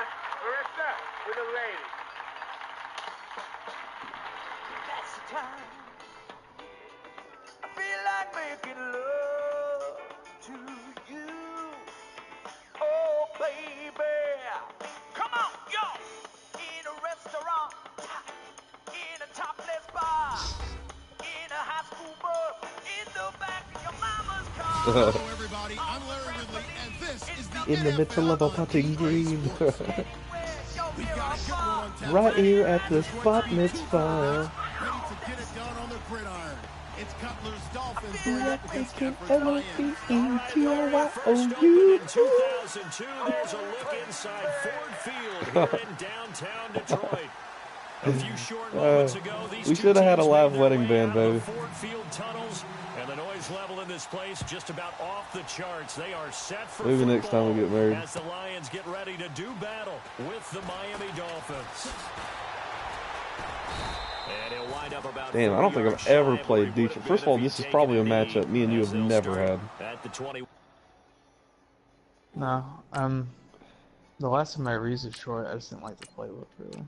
Marissa with a lady. That's the time. I feel like making love to you. Oh, baby. Come on, y'all. In a restaurant, in a topless bar, in a high school bus, in the back of your mama's car. Hello, everybody. I'm Larry Ridley, and this is the In the middle of a putting green. We've got a good one on tap. Right here at the spot mitzvah. Ready to get it done on the gridiron. It's Cutler's Dolphins going Yeah, up against thinking Effort's Lions. L-O-V-E-T-Y-O-U. In 2002, there's a look inside Ford Field here in downtown Detroit. A few short moments ago, these We should have had a live wedding band, baby. Ford Field tunnels, and the noise level in this place just about off the charts. They are set for Maybe next time we get married. as the Lions get ready to do battle with the Miami Dolphins. And he'll wind up about Damn, I don't think I've ever played Detroit. First of all, this is probably a matchup me and you have never had. At the 20. No, the last time I ever used Detroit, I just didn't like the playbook, really.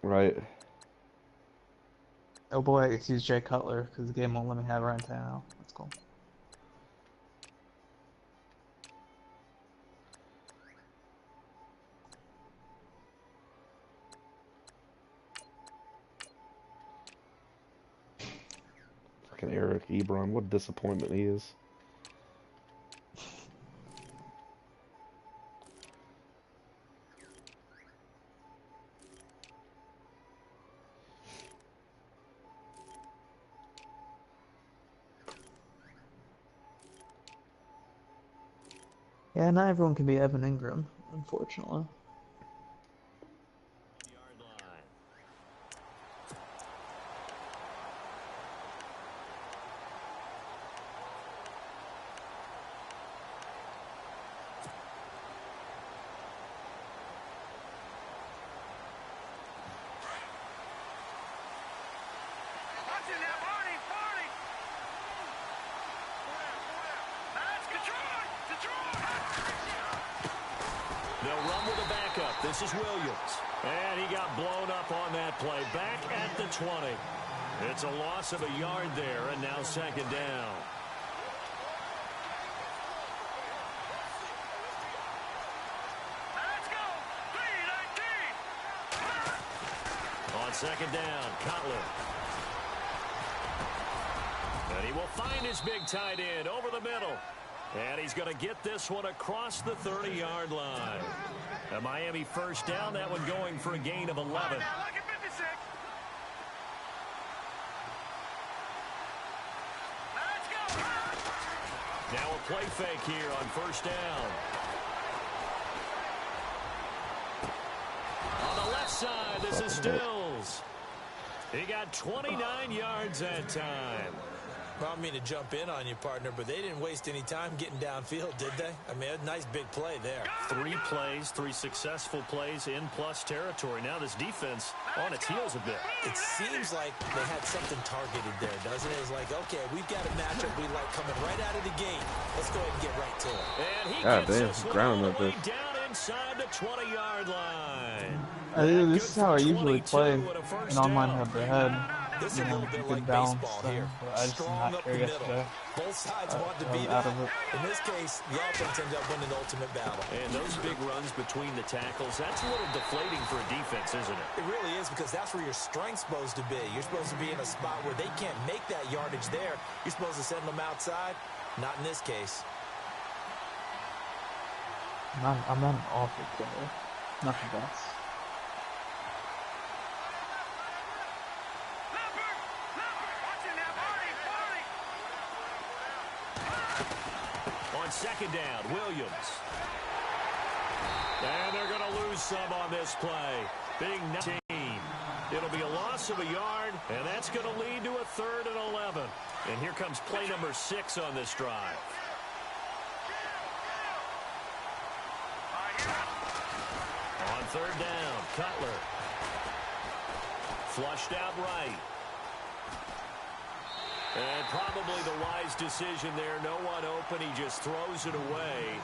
Right. Oh boy, I get to use Jay Cutler, because the game won't let me have Ryan Tannehill. That's cool. Fucking Eric Ebron, what a disappointment he is. Yeah, not everyone can be Evan Ingram, unfortunately. Yard line. Watching that party. That's Detroit. They'll run with a backup. This is Williams. And he got blown up on that play. Back at the 20. It's a loss of a yard there, and now second down. Let's go. 3-19. On second down, Cutler. And he will find his big tight end over the middle. And he's going to get this one across the 30-yard line. A Miami first down, that one going for a gain of 11. Now look at 56. Let's go. Now a play fake here on first down. On the left side, this is Stills. He got 29 yards that time. Well, I don't mean to jump in on you, partner, but they didn't waste any time getting downfield, did they? I mean, a nice big play there. 3 plays, 3 successful plays in plus territory. Now this defense on its heels a bit. It seems like they had something targeted there, doesn't it? It's like, okay, we've got a matchup we like coming right out of the gate. Let's go ahead and get right to it. And he God gets damn, this one ground all up the way this. down inside the 20-yard line. This is how I usually play and a first an online down. head-to-head. This is You a know, little bit good like balance baseball thing, here. but I just did Strong not up care the middle. yesterday. Both sides want to I be was out that. of it. In this case, the offense ends up winning the ultimate battle. And those big runs between the tackles, that's a little deflating for a defense, isn't it? It really is, because that's where your strength's supposed to be. You're supposed to be in a spot where they can't make that yardage there. You're supposed to send them outside. Not in this case. I'm not an awful player. Not the best. Watching that party. On second down, Williams. And they're going to lose some on this play. Big 19. It'll be a loss of a yard, and that's going to lead to a 3rd and 11. And here comes play number 6 on this drive. On 3rd down, Cutler. Flushed out right. And probably the wise decision there. No one open. He just throws it away.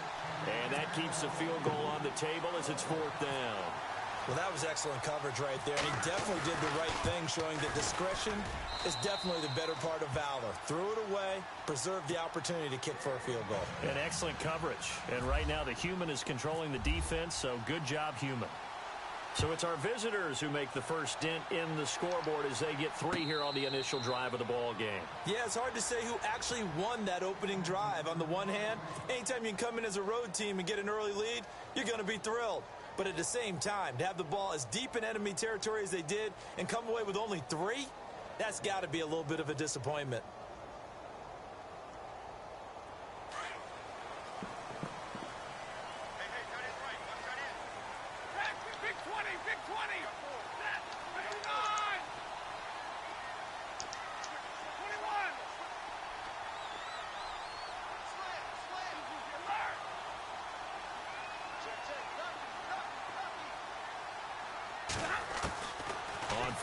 And that keeps the field goal on the table as it's 4th down. Well, that was excellent coverage right there. And he definitely did the right thing, showing that discretion is definitely the better part of valor. Threw it away, preserved the opportunity to kick for a field goal. And excellent coverage. And right now the human is controlling the defense, so good job, human. So it's our visitors who make the first dent in the scoreboard as they get 3 here on the initial drive of the ball game. Yeah, it's hard to say who actually won that opening drive. On the one hand, anytime you can come in as a road team and get an early lead, you're going to be thrilled. But at the same time, to have the ball as deep in enemy territory as they did and come away with only 3, that's got to be a little bit of a disappointment.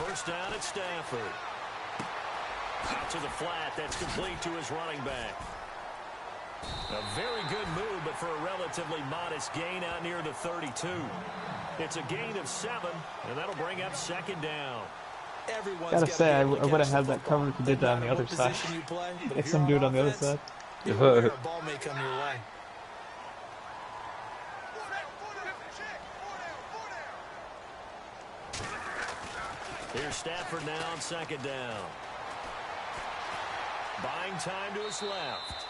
First down at Stafford. Out to the flat. That's complete to his running back. A very good move, but for a relatively modest gain out near the 32. It's a gain of 7, and that'll bring up 2nd down. Gotta say, I would have had that covered if you did that on the other side. Like some dude on the other side. A ball may come your way. Here's Stafford now on 2nd down. Buying time to his left.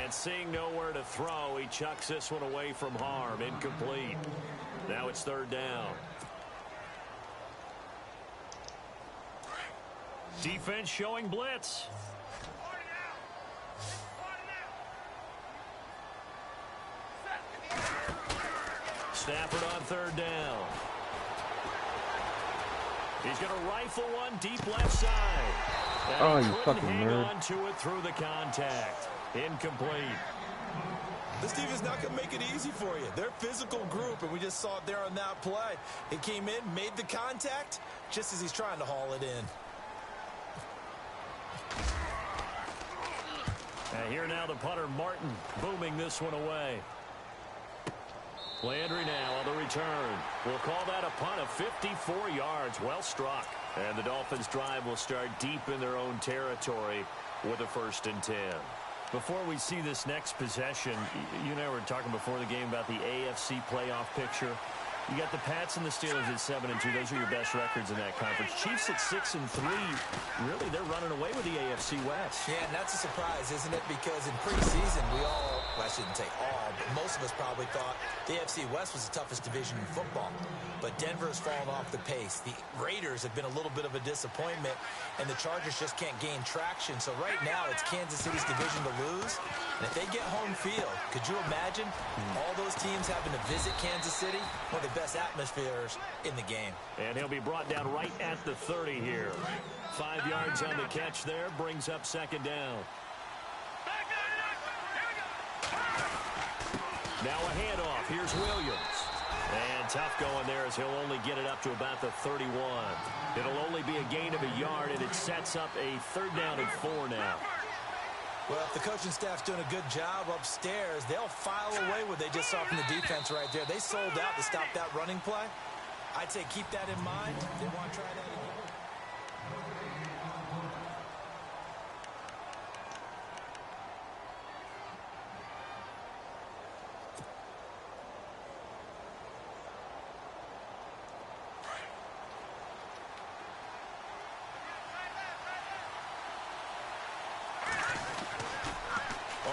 And seeing nowhere to throw, he chucks this one away from harm. Incomplete. Now it's 3rd down. Defense showing blitz. Stafford on 3rd down. He's going to rifle one deep left side. Oh, And you fucking hang nerd. on to it through the contact. Incomplete. This team is not going to make it easy for you. They're a physical group, and we just saw it there on that play. It came in, made the contact, just as he's trying to haul it in. And here now the punter, Martin, booming this one away. Landry now on the return. We'll call that a punt of 54 yards. Well struck. And the Dolphins' drive will start deep in their own territory with a 1st and 10. Before we see this next possession, you and I were talking before the game about the AFC playoff picture. You got the Pats and the Steelers at 7-2. Those are your best records in that conference. Chiefs at 6-3. Really, they're running away with the AFC West. Yeah, and that's a surprise, isn't it? Because in preseason, we all, well, I shouldn't say all, but most of us probably thought the AFC West was the toughest division in football. But Denver's fallen off the pace. The Raiders have been a little bit of a disappointment, and the Chargers just can't gain traction. So right now, it's Kansas City's division to lose. And if they get home field, could you imagine all those teams having to visit Kansas City? One of the best atmospheres in the game. And he'll be brought down right at the 30 here. 5 yards on the catch there, brings up 2nd down. Now a handoff. Here's Williams. And tough going there as he'll only get it up to about the 31. It'll only be a gain of a yard, and it sets up a 3rd down and 4 now. Well, if the coaching staff's doing a good job upstairs, they'll file away what they just saw from the defense right there. They sold out to stop that running play. I'd say keep that in mind. They want to try that again.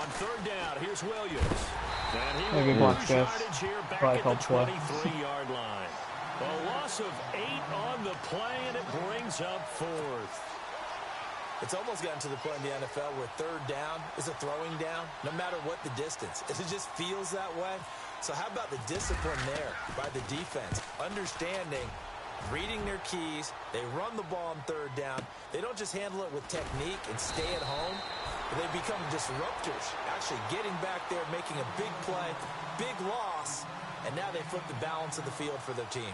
On 3rd down, here's Williams. And he Good will block, lose guys. yardage here back Probably at called the play. 23-yard line. A loss of 8 on the play, and it brings up 4th. It's almost gotten to the point in the NFL where 3rd down is a throwing down, no matter what the distance. It just feels that way. So how about the discipline there by the defense? Understanding, reading their keys. They run the ball on 3rd down. They don't just handle it with technique and stay at home. But they become disruptors, actually getting back there, making a big play, big loss, and now they flip the balance of the field for their team.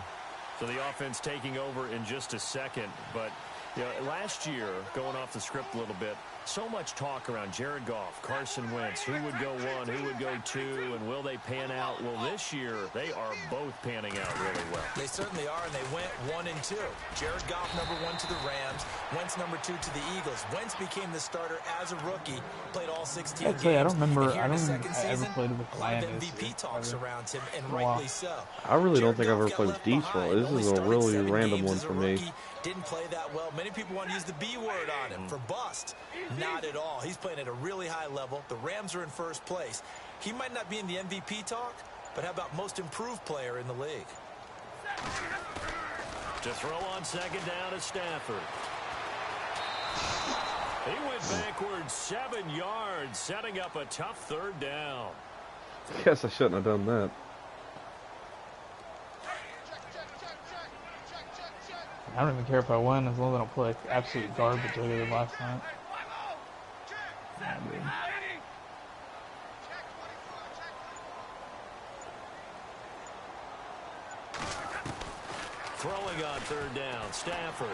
So the offense taking over in just a second. But you know, last year, going off the script a little bit, So much talk around Jared Goff, Carson Wentz, who would go 1, who would go 2, and will they pan out? Well, this year, they are both panning out really well. They certainly are, and they went 1 and 2. Jared Goff, number 1 to the Rams. Wentz, number 2 to the Eagles. Wentz became the starter as a rookie, played all 16 games. Actually, I don't remember. I don't think think I ever played with the Lions. MVP talks around him, and rightly so. I really don't think I've ever played with Diesel. This is a really random one for me. Didn't play that well. Many people want to use the B word on him for bust. Not at all. He's playing at a really high level. The Rams are in first place. He might not be in the MVP talk, but how about most improved player in the league? To throw on second down is Stafford. He went backwards 7 yards, setting up a tough third down. Guess I shouldn't have done that. I don't even care if I win as long as I don't play like absolute garbage like I did last night. Throwing on third down, Stafford.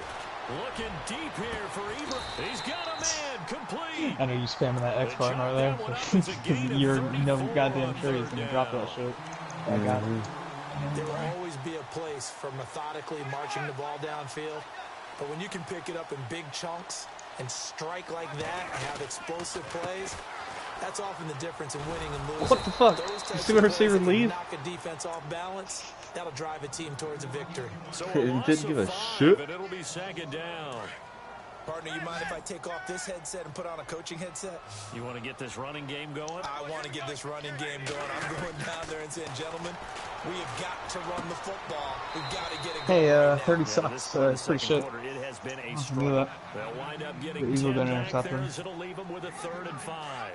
Looking deep here for Ebert. He's got a man, complete. I know you spamming that X button right there. You're no goddamn sure he's going to drop that shit. I got it. There will always be a place for methodically marching the ball downfield. But when you can pick it up in big chunks and strike like that and have explosive plays, that's often the difference in winning and losing. What the fuck? You see my receiver leave? Knock a defense off balance, that'll drive a team towards a victory. So It didn't give a shit. But it'll be second down. Partner, you mind if I take off this headset and put on a coaching headset? You want to get this running game going? I want to get this running game going. I'm going down there and saying, gentlemen, we have got to run the football. We've got to get it going. Hey, 30 Yeah, sucks. It's pretty shit. Quarter, it has been a Knew struggle. that. They'll wind up getting The Eagles 10 didn't back intercept there him. as it'll leave them with a 3rd and 5.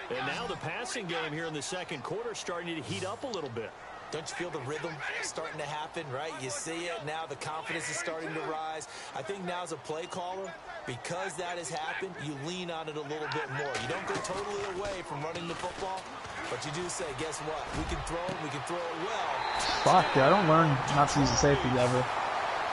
And now the passing game here in the second quarter starting to heat up a little bit. Don't you feel the rhythm starting to happen, right? You see it now. The confidence is starting to rise. I think now as a play caller, because that has happened, you lean on it a little bit more. You don't go totally away from running the football, but you do say, guess what? We can throw it. We can throw it well. Fuck, dude. I don't learn not to use the safeties ever.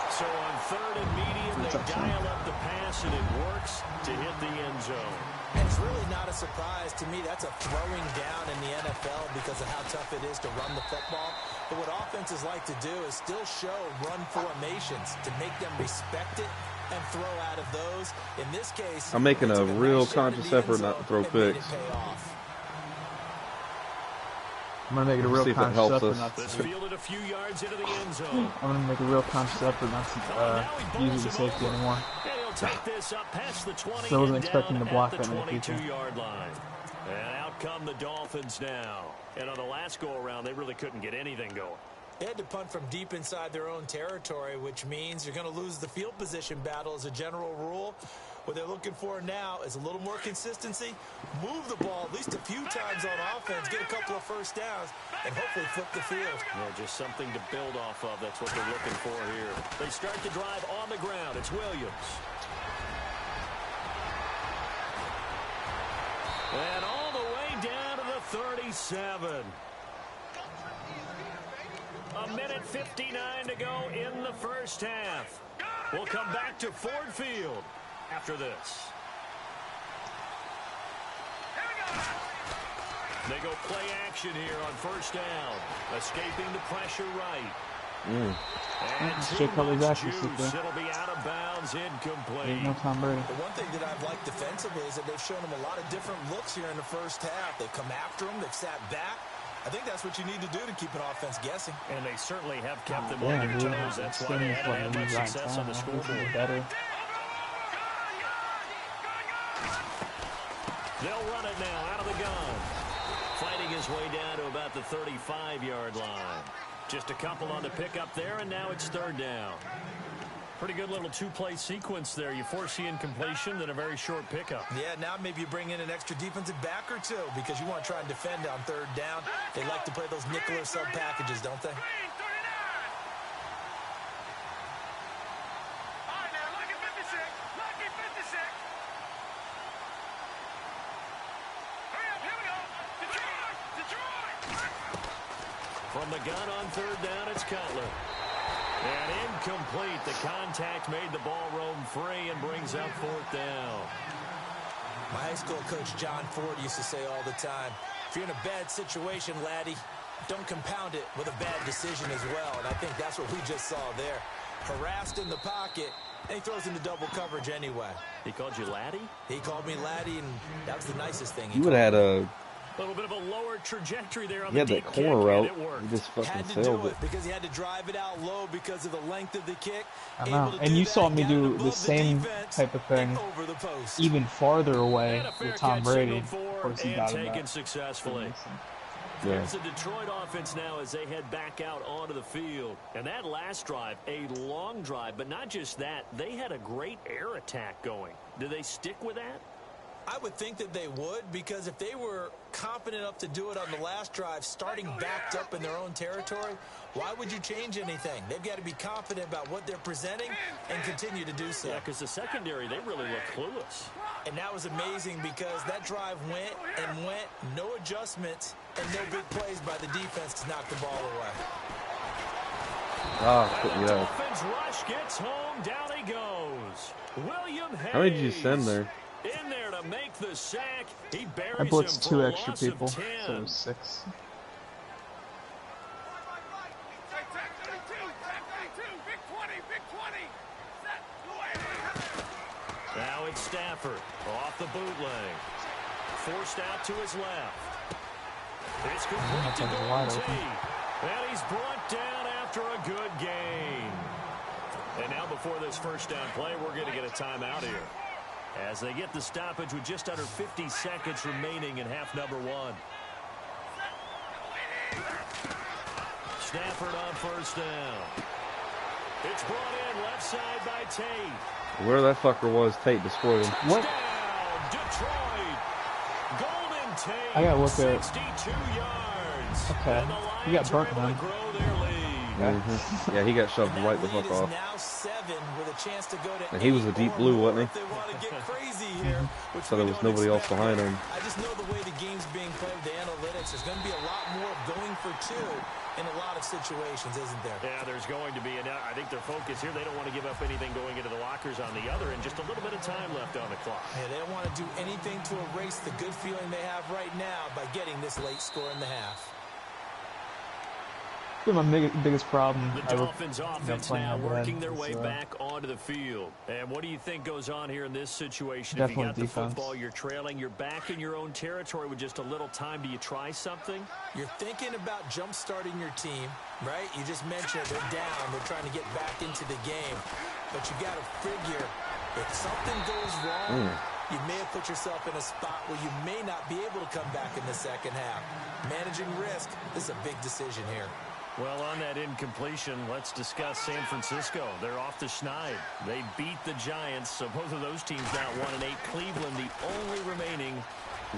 So on 3rd and medium, they dial up the pass, and it works to hit the end zone. And it's really not a surprise to me. That's a throwing down in the NFL because of how tough it is to run the football. But what offenses like to do is still show run formations to make them respect it and throw out of those. In this case, I'm making a real conscious effort not to throw picks. I'm going to make it a real See if it conscious helps effort us. not This to... fielded a few yards into the end zone. I'm going to make a real conscious effort not to use the safety anymore. And he'll take this up past the 20 So I wasn't and expecting down to block at the that many people. 22-yard line. And out come the Dolphins now. And on the last go-around, they really couldn't get anything going. They had to punt from deep inside their own territory, which means you're going to lose the field position battle as a general rule. What they're looking for now is a little more consistency, move the ball at least a few times on offense, get a couple of first downs, and hopefully flip the field. Yeah, just something to build off of. That's what they're looking for here. They start the drive on the ground. It's Williams. And all the way down to the 37. A minute 59 to go in the first half. We'll come back to Ford Field after this. They go play action here on first down. Escaping the pressure right. And too much juice. It'll be out of bounds, incomplete. No Tom Brady. The one thing that I've liked defensively is that they've shown them a lot of different looks here in the first half. They've come after them. They've sat back. I think that's what you need to do to keep an offense guessing. And they certainly have kept them on their toes. That's why they haven't had much success on the scoreboard. Better. They'll run it now out of the gun. Fighting his way down to about the 35-yard line. Just a couple on the pickup there, and now it's third down. Pretty good little two-play sequence there. You force the incompletion, then a very short pickup. Yeah, now maybe you bring in an extra defensive back or two because you want to try and defend on third down. They like to play those nickel or sub packages, don't they? From the gun on third down, it's Cutler. And incomplete. The contact made the ball roam free and brings up fourth down. My high school coach John Ford used to say all the time, if you're in a bad situation, laddie, don't compound it with a bad decision as well. And I think that's what we just saw there. Harassed in the pocket, and he throws into double coverage anyway. He called you laddie? He called me laddie, and that was the nicest thing. You would have had a little bit of a lower trajectory there on the deep that corner route. You just had fucking to sailed do it. it because he had to drive it out low because of the length of the kick. I know. And you saw me do the same type of thing even farther away with Tom Brady. Of course, he got it back. Successfully. Yeah. There's the Detroit offense now as they head back out onto the field. And that last drive, a long drive, but not just that. They had a great air attack going. Do they stick with that? I would think that they would, because if they were confident enough to do it on the last drive, starting backed up in their own territory, why would you change anything? They've got to be confident about what they're presenting and continue to do so. Yeah, because the secondary, they really look clueless. And that was amazing because that drive went and went, no adjustments, and no big plays by the defense to knock the ball away. Yeah. Dolphins rush gets home, down he goes. William Hayes. How many did you send there? In there to make the sack. He buries I blitzed him 2 for a extra loss of people, 10. so it was 6. Now it's Stafford off the bootleg. Forced out to his left. It's complete to Golden Tate. And he's brought down after a good gain. And now before this first down play, we're going to get a timeout here, as they get the stoppage with just under 50 seconds remaining in half number 1. Stafford on first down. It's brought in left side by Tate. Where that fucker was, Tate destroyed him. What? Down, Detroit. Golden Tate, I gotta look at 62 yards. Okay. And the Lions You got burnt, are able to man. grow their lead. Yeah, he got shoved right the fuck off. Now 7 with a chance to go to And he was a deep blue, wasn't he? They want to get crazy here, So there was nobody else behind him. I just know the way the game's being played, the analytics, there's going to be a lot more going for 2 in a lot of situations, isn't there? Yeah, there's going to be, and I think their focus here, they don't want to give up anything going into the lockers on the other, and just a little bit of time left on the clock. Yeah, they don't want to do anything to erase the good feeling they have right now by getting this late score in the half. My biggest problem. The Dolphins offense now working their way back onto the field. And what do you think goes on here in this situation? Definitely if you got defense. the football, you're trailing, you're back in your own territory with just a little time. Do you try something? You're thinking about jump-starting your team, right? You just mentioned they're down. They're trying to get back into the game. But you got to figure, if something goes wrong, you may have put yourself in a spot where you may not be able to come back in the second half. Managing risk, this is a big decision here. Well, on that incompletion, let's discuss San Francisco. They're off the schneid. They beat the Giants, so both of those teams now 1-8. Cleveland, the only remaining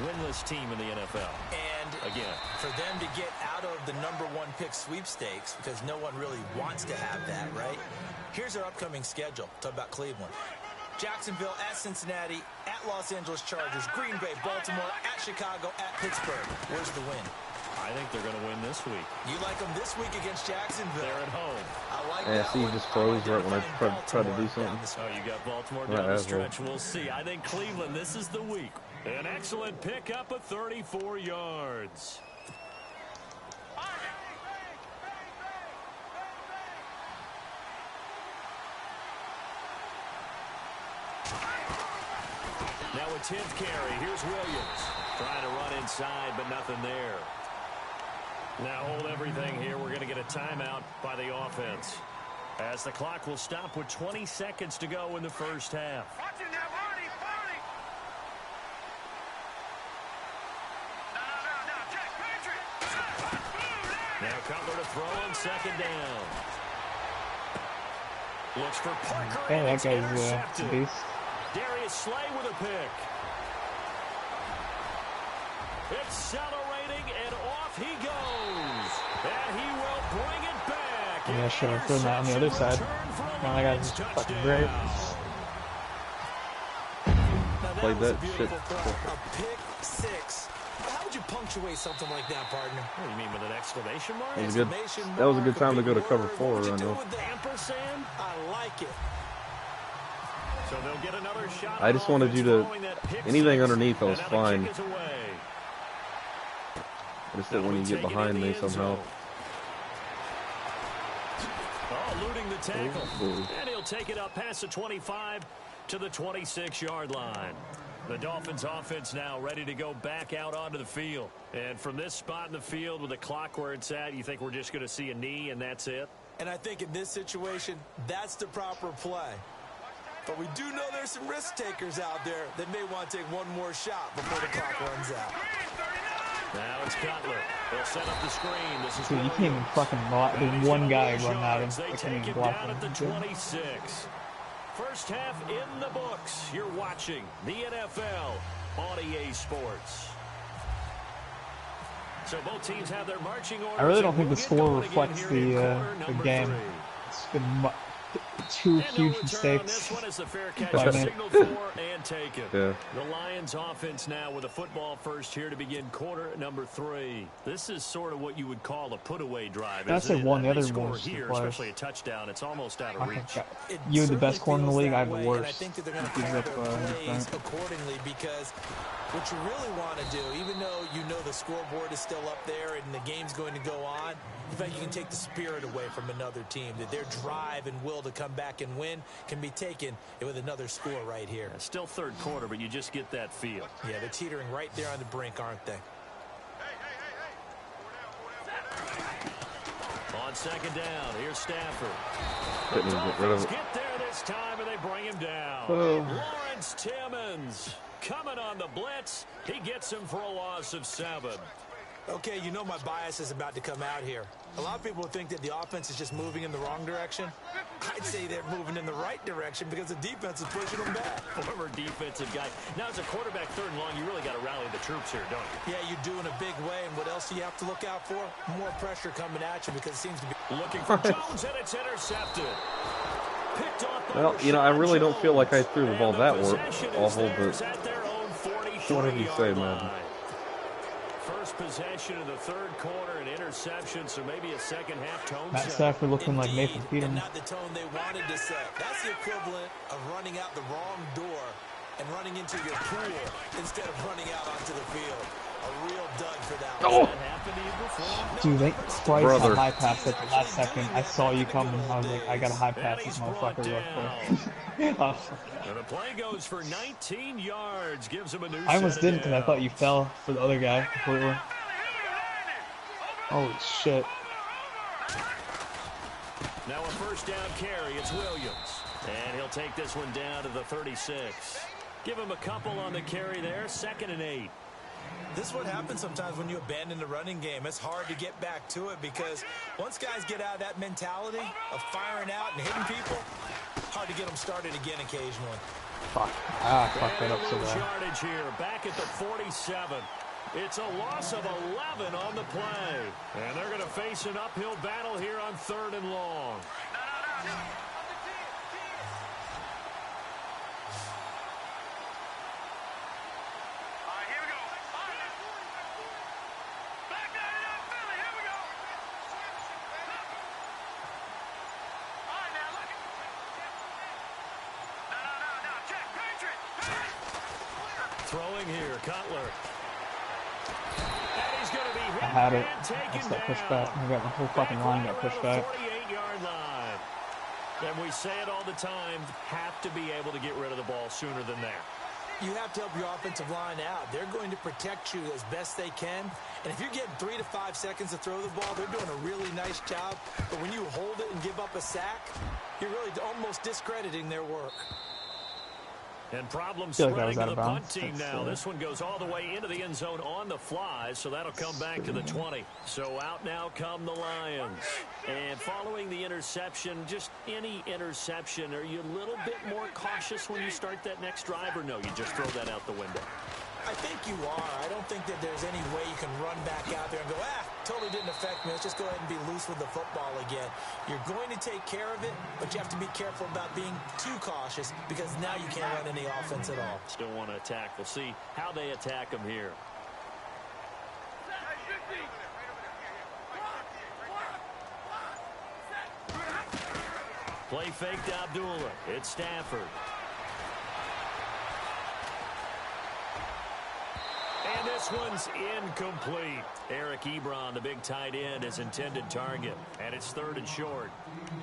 winless team in the NFL. And again, for them to get out of the #1 pick sweepstakes, because no one really wants to have that, right? Here's our upcoming schedule. Talk about Cleveland. Jacksonville, at Cincinnati, at Los Angeles Chargers, Green Bay, Baltimore, at Chicago, at Pittsburgh. Where's the win? I think they're going to win this week. You like them this week against Jacksonville? They're at home. I like Yeah, that see, he one. just froze right when I tried to do something. Oh, you got Baltimore Right, down the that's right. stretch. We'll see. I think Cleveland, this is the week. An excellent pickup of 34 yards. Now a 10th carry. Here's Williams. Trying to run inside, but nothing there. Now hold everything here. We're going to get a timeout by the offense, as the clock will stop with 20 seconds to go in the first half. Now Cutler to throw on second down. Looks for Parker. Yeah, and that it's guy's intercepted. a beast. Darius Slay with a pick. Accelerating, and off he goes. And he will bring it back. Yeah, I should have thrown that on the other side. Now that guy's fucking great. Now Played was that a shit. beautiful throw. A pick 6. How would you punctuate something like that, partner? What do you mean, with an exclamation mark? That was a good time to go to cover 4, I know. Ampersand? I like it. So they'll get another shot. I just wanted you to... Anything underneath, I was fine. I just didn't want you to get behind me somehow. Oh, eluding the tackle. And he'll take it up past the 25 to the 26-yard line. The Dolphins offense now ready to go back out onto the field. And from this spot in the field with the clock where it's at, you think we're just going to see a knee and that's it? And I think in this situation, that's the proper play. But we do know there's some risk takers out there that may want to take one more shot before the clock runs out. Now it's Cutler. They'll set up the screen. This is Dude, you can't even fucking block. There's one guy running at him. They I can't take even him block down him. at the 26. First half in the books. You're watching the NFL on EA Sports. So both teams have their marching orders. I really don't think the score reflects the game. It's been two huge mistakes. Signal for and taken. Yeah. The Lions offense now with a football first here to begin quarter number 3. This is sort of what you would call a put-away drive. That's like one of the other score worst here, players. especially a touchdown. It's almost out of reach. You have the best corner in the league. I have the worst. I think that they're going to call their plays accordingly because what you really want to do, even though you know the scoreboard is still up there and the game's going to go on, in fact, you can take the spirit away from another team. That their drive and will to come back and win can be taken with another score right here. Yeah, still third quarter, but you just get that feel. Yeah, they're teetering right there on the brink, aren't they? On second down, here's Stafford. Couldn't even get rid of it. Get there this time, and they bring him down. Oh. Lawrence Timmons coming on the blitz. He gets him for a loss of 7. Okay, you know my bias is about to come out here. A lot of people think that the offense is just moving in the wrong direction. I'd say they're moving in the right direction because the defense is pushing them back. Former defensive guy. Now, as a quarterback, third and long, you really got to rally the troops here, don't you? Yeah, you do in a big way. And what else do you have to look out for? More pressure coming at you because it seems to be... Looking for Jones, and it's intercepted. Picked off. Well, you know, I really don't feel like I threw the ball that awful, but whatever you say, man. First possession of the third quarter, an interception, so maybe a second half tone Matt set. Stafford looking like Nathan Peterman. Not the tone they wanted to set. That's the equivalent of running out the wrong door and running into your pool instead of running out onto the field. A real dud for that one. Oh. That happened to you before? Dude, they Christ a high pass at the last second. I saw you coming. I was like, I got a high pass this motherfucker real quick. And the play goes for 19 yards, gives him a new I almost set didn't of because I downs. thought you fell for the other guy completely. Holy shit. Now a first down carry, it's Williams. And he'll take this one down to the 36. Give him a couple on the carry there, 2nd and 8. This is what happens sometimes when you abandon the running game. It's hard to get back to it because once guys get out of that mentality of firing out and hitting people, hard to get them started again occasionally. Fuck. Ah, I fucked that up so bad. Yardage here, back at the 47. It's a loss of 11 on the play. And they're going to face an uphill battle here on 3rd and long. Throwing here, Cutler. And he's going to be hit I had it. and taken I just got pushed down. back. I got my whole fucking line got pushed back. 48-yard line. And we say it all the time, have to be able to get rid of the ball sooner than that. You have to help your offensive line out. They're going to protect you as best they can. And if you're getting 3 to 5 seconds to throw the ball, they're doing a really nice job. But when you hold it and give up a sack, you're really almost discrediting their work. And problem feel like I spreading was to out the of punt bounds. team That's, now. This one goes all the way into the end zone on the fly, so that'll come back to the 20. So out now come the Lions. And following the interception, just any interception, are you a little bit more cautious when you start that next drive, or no, you just throw that out the window? I think you are. I don't think that there's any way you can run back out there and go, totally didn't affect me. Let's just go ahead and be loose with the football again. You're going to take care of it, but you have to be careful about being too cautious because now you can't run any offense at all. Still want to attack. We'll see how they attack them here. Play fake to Abdullah. It's Stafford. This one's incomplete. Eric Ebron, the big tight end, is intended target. And it's 3rd and short.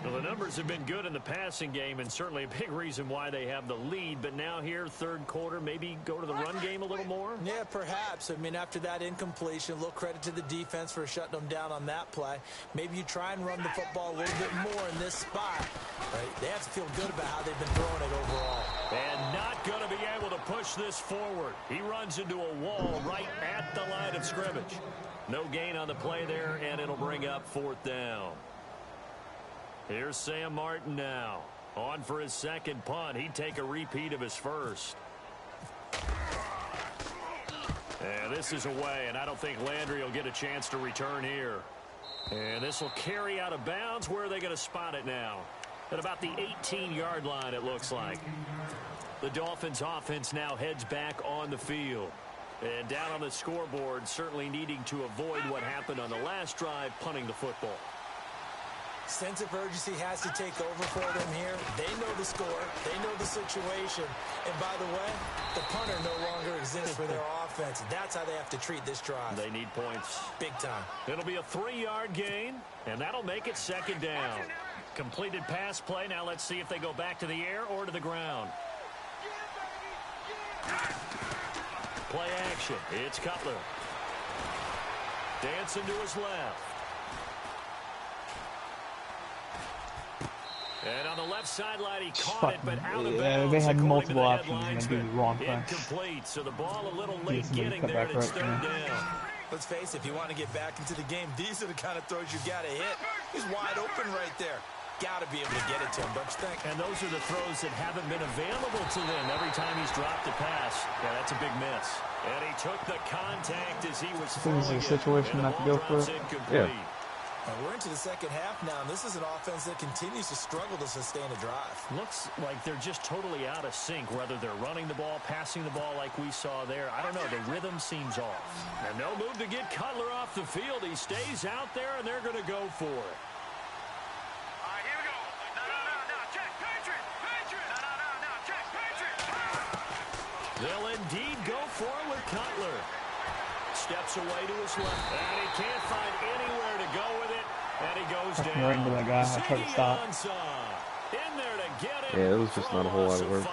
Well, the numbers have been good in the passing game and certainly a big reason why they have the lead. But now here, 3rd quarter, maybe go to the run game a little more? Yeah, perhaps. I mean, after that incompletion, a little credit to the defense for shutting them down on that play. Maybe you try and run the football a little bit more in this spot. Right? They have to feel good about how they've been throwing it overall. And not going to be able to push this forward. He runs into a wall right at the line of scrimmage. No gain on the play there, and it'll bring up 4th down. Here's Sam Martin now. On for his 2nd punt. He'd take a repeat of his 1st. And this is away, and I don't think Landry will get a chance to return here. And this will carry out of bounds. Where are they going to spot it now? At about the 18-yard line, it looks like. The Dolphins offense now heads back on the field. And down on the scoreboard, certainly needing to avoid what happened on the last drive, punting the football. Sense of urgency has to take over for them here. They know the score. They know the situation. And by the way, the punter no longer exists for their offense. That's how they have to treat this drive. They need points. Big time. It'll be a 3-yard gain, and that'll make it 2nd down. Completed pass play. Now let's see if they go back to the air or to the ground. Play action. It's Cutler. Dancing to his left. And on the left sideline, he caught it, but out of bounds. They had multiple the options and do the wrong thing. Incomplete, so the ball a little late getting there, and it's 3rd down. Let's face it, if you want to get back into the game, these are the kind of throws you got to hit. He's wide open right there. Got to be able to get it to him, don't you think? And those are the throws that haven't been available to them every time he's dropped a pass. Yeah, that's a big miss. And he took the contact as he was throwing it. This is a situation not to go for it. Yeah. We're into the 2nd half now, and this is an offense that continues to struggle to sustain a drive. Looks like they're just totally out of sync, whether they're running the ball, passing the ball like we saw there. I don't know. The rhythm seems off. And no move to get Cutler off the field. He stays out there, and they're going to go for it. They'll indeed go for it with Cutler. Steps away to his left, and he can't find anywhere to go with it, and he goes down. Right into that guy. I tried to stop. In there to get it. Yeah, it was just not a whole lot of work.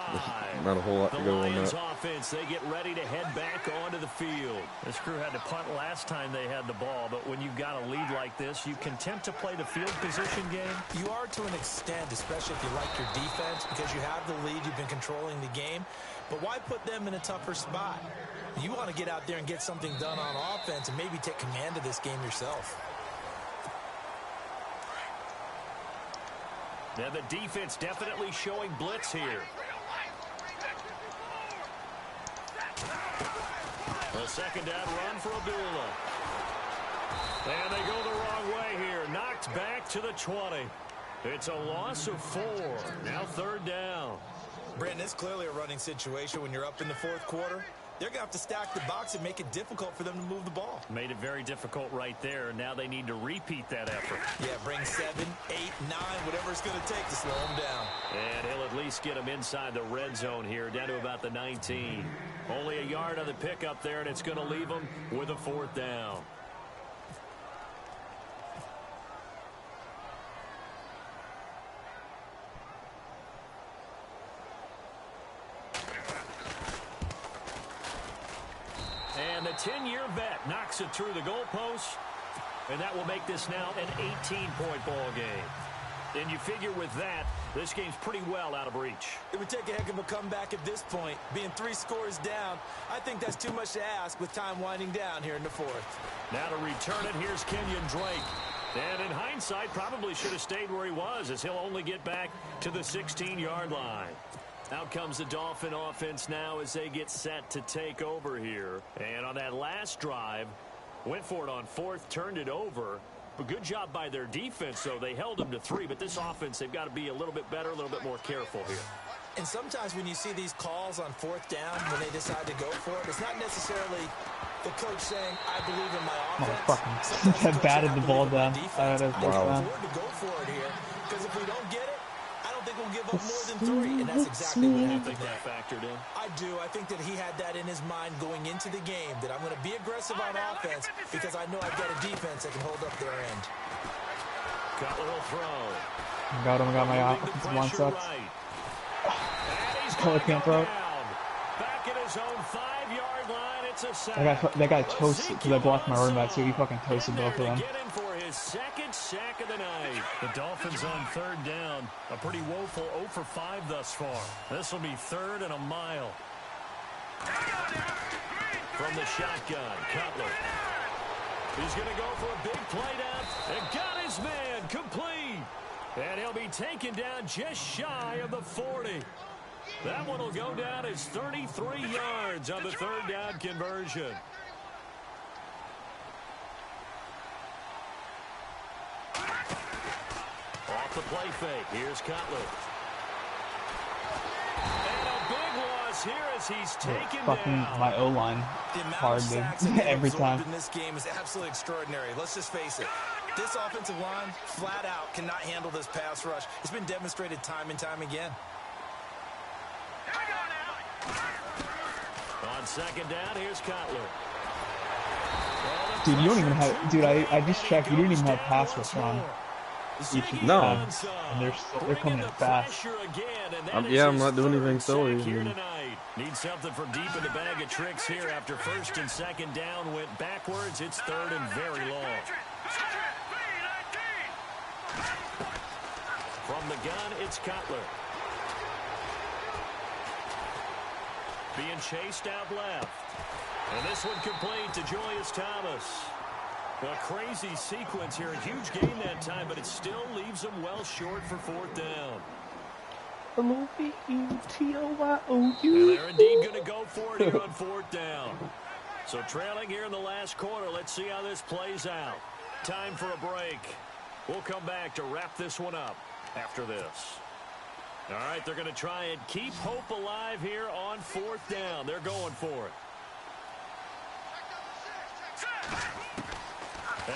Not a whole lot to go on that. Offense, they get ready to head back onto the field. This crew had to punt last time they had the ball, but when you've got a lead like this, you can attempt to play the field position game. You are to an extent, especially if you like your defense, because you have the lead, you've been controlling the game. But why put them in a tougher spot? You want to get out there and get something done on offense and maybe take command of this game yourself. Now the defense definitely showing blitz here. A 2nd down run for Abdullah. And they go the wrong way here. Knocked back to the 20. It's a loss of 4. Now 3rd down. Brandon, it's clearly a running situation when you're up in the 4th quarter. They're going to have to stack the box and make it difficult for them to move the ball. Made it very difficult right there. Now they need to repeat that effort. Yeah, bring 7, 8, 9, whatever it's going to take to slow him down. And he'll at least get him inside the red zone here, down to about the 19. Only a yard on the pickup there, and it's going to leave him with a 4th down. And the 10-year vet knocks it through the goalpost, and that will make this now an 18-point ball game. And you figure with that, this game's pretty well out of reach. It would take a heck of a comeback at this point. Being 3 scores down, I think that's too much to ask with time winding down here in the 4th. Now to return it, here's Kenyon Drake. And in hindsight, probably should have stayed where he was, as he'll only get back to the 16-yard line. Out comes the Dolphin offense now as they get set to take over here. And on that last drive, went for it on 4th, turned it over. But good job by their defense, though. They held them to 3, but this offense, they've got to be a little bit better, a little bit more careful here. And sometimes when you see these calls on 4th down, when they decide to go for it, it's not necessarily the coach saying, I believe in my offense. Have batted the ball down. I can afford to go for it here, because if we don't get it, I don't think we'll give of more than 3, and that's exactly what happened there. Factored in. I do. I think that he had that in his mind going into the game, that I'm going to be aggressive on offense because I know I've got a defense that can hold up their end. Cutler will throw. Got him. Got my offensive line sucks. Cutler can't throw it. Back at his own 5-yard line, it's a sack. That guy toasted because I blocked my running back too. He fucking toasted both of them. Get him for his second sack of the night. The Dolphins on 3rd down. A pretty woeful 0 for 5 thus far. This will be 3rd and a mile. From the shotgun, Cutler. He's going to go for a big play down. And got his man complete. And he'll be taken down just shy of the 40. That one will go down as 33 yards on the 3rd down conversion. Off the play fake. Here's Cutler. And a big loss here as he's taken fucking down. my O-line hard, dude. Every time. In this game is absolutely extraordinary. Let's just face it. This offensive line, flat out, cannot handle this pass rush. It's been demonstrated time and time again. On 2nd down, here's Cutler. Dude, you don't even have. Dude, I just checked. You don't even have pass rush on. No. And they're coming in fast. Yeah, I'm not doing anything silly. Need something from deep in the bag of tricks here after 1st and 2nd down went backwards. It's 3rd and very long. From the gun, it's Cutler. Being chased out left. And this one complete to Julius Thomas. A crazy sequence here. A huge gain that time, but it still leaves them well short for 4th down. L-O-V-E-T-O-Y-O-U. And they're indeed going to go for it here on 4th down. So trailing here in the last quarter. Let's see how this plays out. Time for a break. We'll come back to wrap this one up after this. All right, they're going to try and keep hope alive here on 4th down. They're going for it.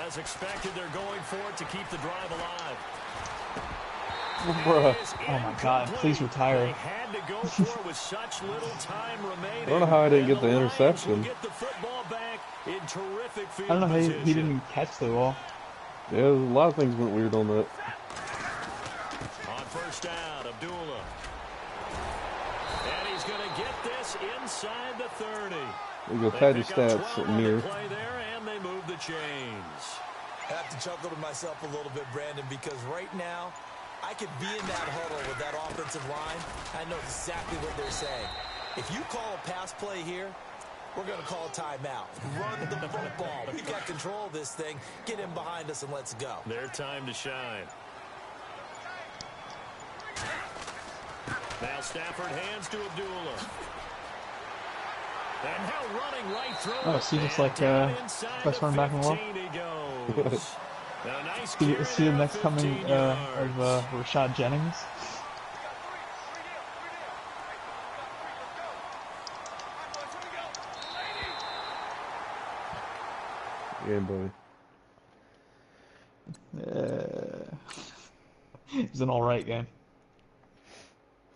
As expected, they're going for it to keep the drive alive. Bruh. Oh my god, please retire. They had to go for it with such little time remaining. I don't know how I didn't get the interception. Get the football back in terrific field I don't know how position. he didn't catch the ball. Yeah, a lot of things went weird on that. On 1st down, Abdullah. And he's going to get this inside the 30. We go pad your stats near. Play there, and they move the chains. I have to chuckle to myself a little bit, Brandon, because right now, I could be in that huddle with that offensive line. I know exactly what they're saying. If you call a pass play here, we're going to call a timeout. Run the football. We've got control of this thing. Get in behind us and let's go. Their time to shine. Now Stafford hands to Abdullah. And now running right through. Oh, see, just like best running back in the world. See the next coming of Rashad Jennings. Yeah, boy. It was an alright game.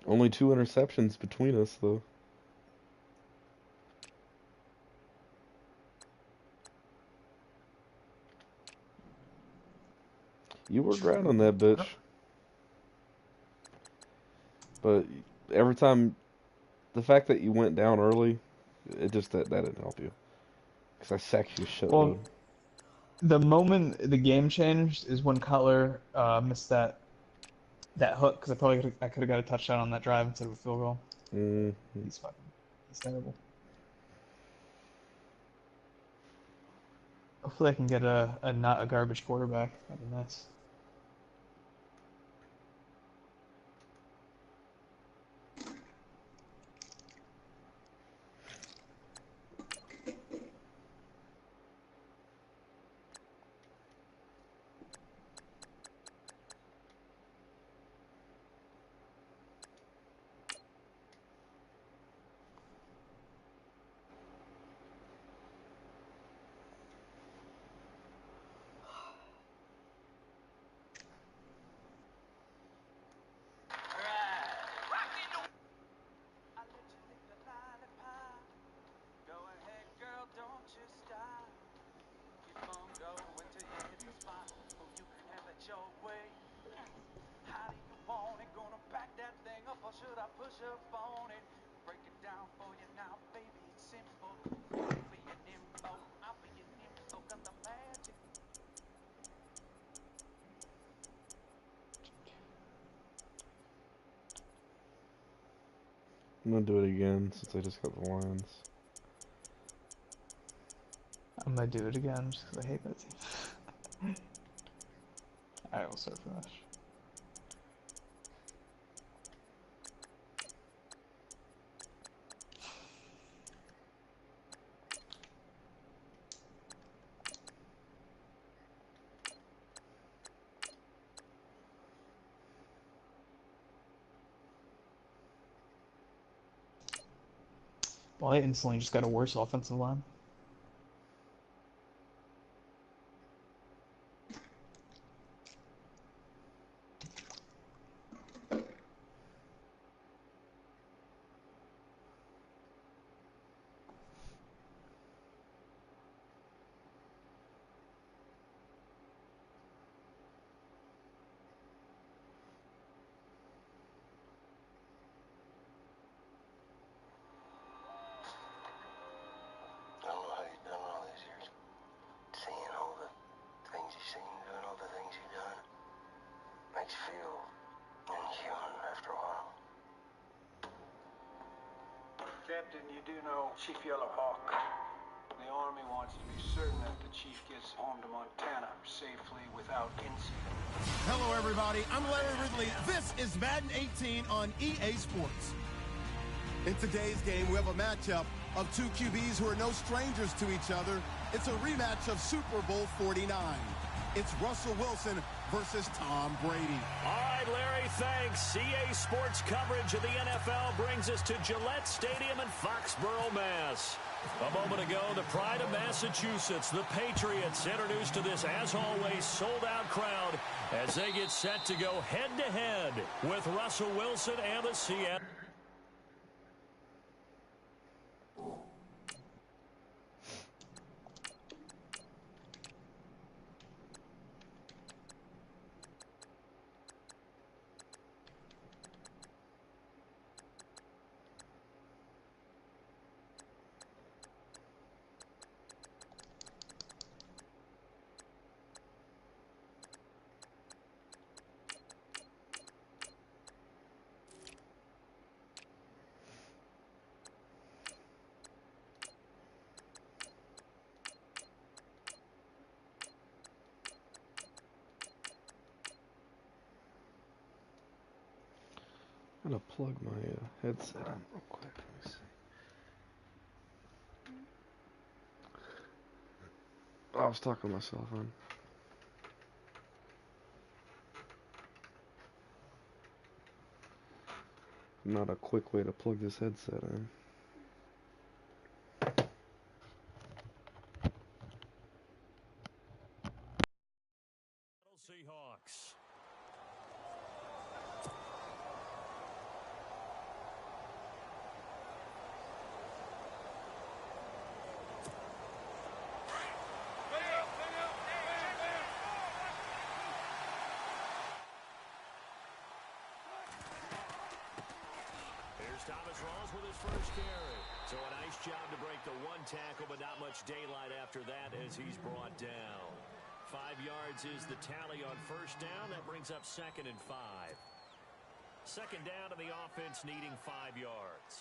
Only 2 interceptions between us, though. You were right on that bitch. But every time, the fact that you went down early, it just that didn't help you. Because I sacked you shit. Well, the moment the game changed is when Cutler missed that hook, because I could have got a touchdown on that drive instead of a field goal. Mm-hmm. He's terrible. Hopefully I can get a not a garbage quarterback. That'd be nice. push up on it. Break it down for you now, baby. It's simple. I'll be your nympho. I'll be your nympho. Got the magic. I'm gonna do it again since I just got the Lions. I'm gonna do it again just because I hate that team. Alright, we'll start fresh. Well, I instantly just got a worse offensive line. I don't know how you've done all these years. Seeing all the things you've seen, doing all the things you've done, makes you feel inhuman after a while. Captain, you do know Chief Yellowhawk. The Army wants to be certain that the Chief gets home to Montana safely without incident. Hello, everybody. I'm Larry Ridley. This is Madden 18 on EA Sports. In today's game, we have a matchup of two QBs who are no strangers to each other. It's a rematch of Super Bowl 49. It's Russell Wilson versus Tom Brady. All right, Larry, thanks. EA Sports coverage of the NFL brings us to Gillette Stadium in Foxborough, Mass. A moment ago, the pride of Massachusetts, the Patriots, introduced to this, as always, sold-out crowd as they get set to go head-to-head with Russell Wilson and the Seattle. I'm gonna plug my headset in real quick. Let me see. I was talking to my cell phone. Not a quick way to plug this headset in. Seahawks. Here's Thomas Rawls with his first carry. So a nice job to break the one tackle, but not much daylight after that as he's brought down. 5 yards is the tally on first down. That brings up 2nd and 5. Second down, and the offense needing 5 yards.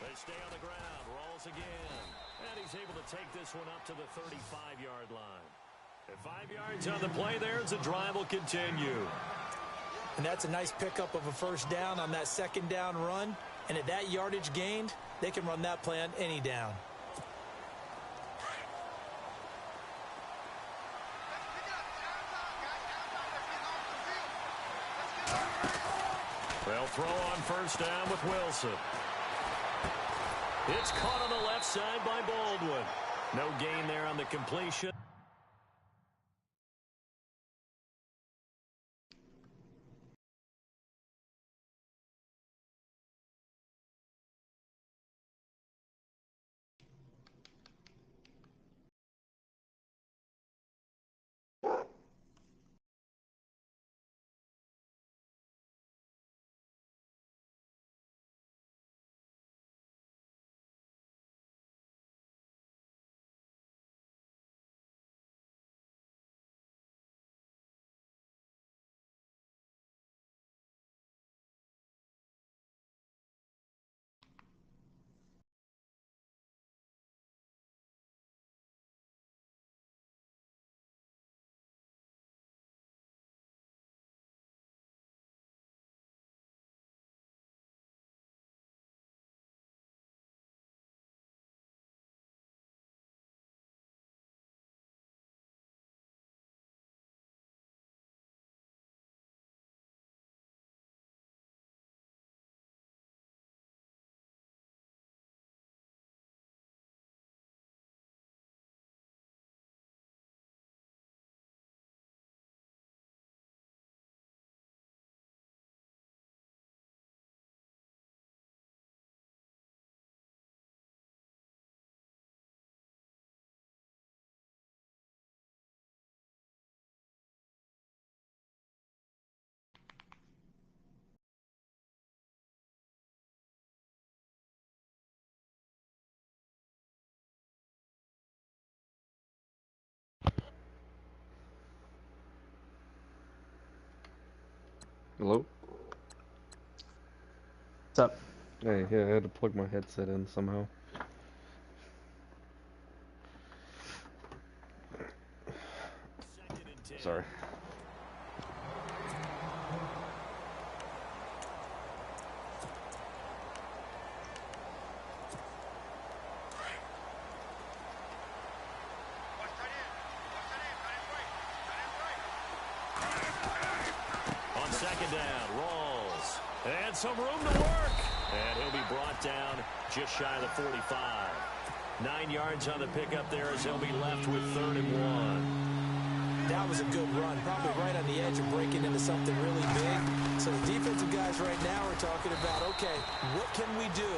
They stay on the ground. Rawls again. And he's able to take this one up to the 35-yard line. And 5 yards on the play there as the drive will continue. And that's a nice pickup of a first down on that second down run. And at that yardage gained, they can run that play on any down. They'll throw on first down with Wilson. It's caught on the left side by Baldwin. No gain there on the completion. Hello? What's up? Hey, yeah, I had to plug my headset in somehow. Sorry. On second down, Rawls. And some room to work. And he'll be brought down just shy of the 45. 9 yards on the pickup there as he'll be left with 3rd and 1. That was a good run, probably right on the edge of breaking into something really big. So the defensive guys right now are talking about, okay, what can we do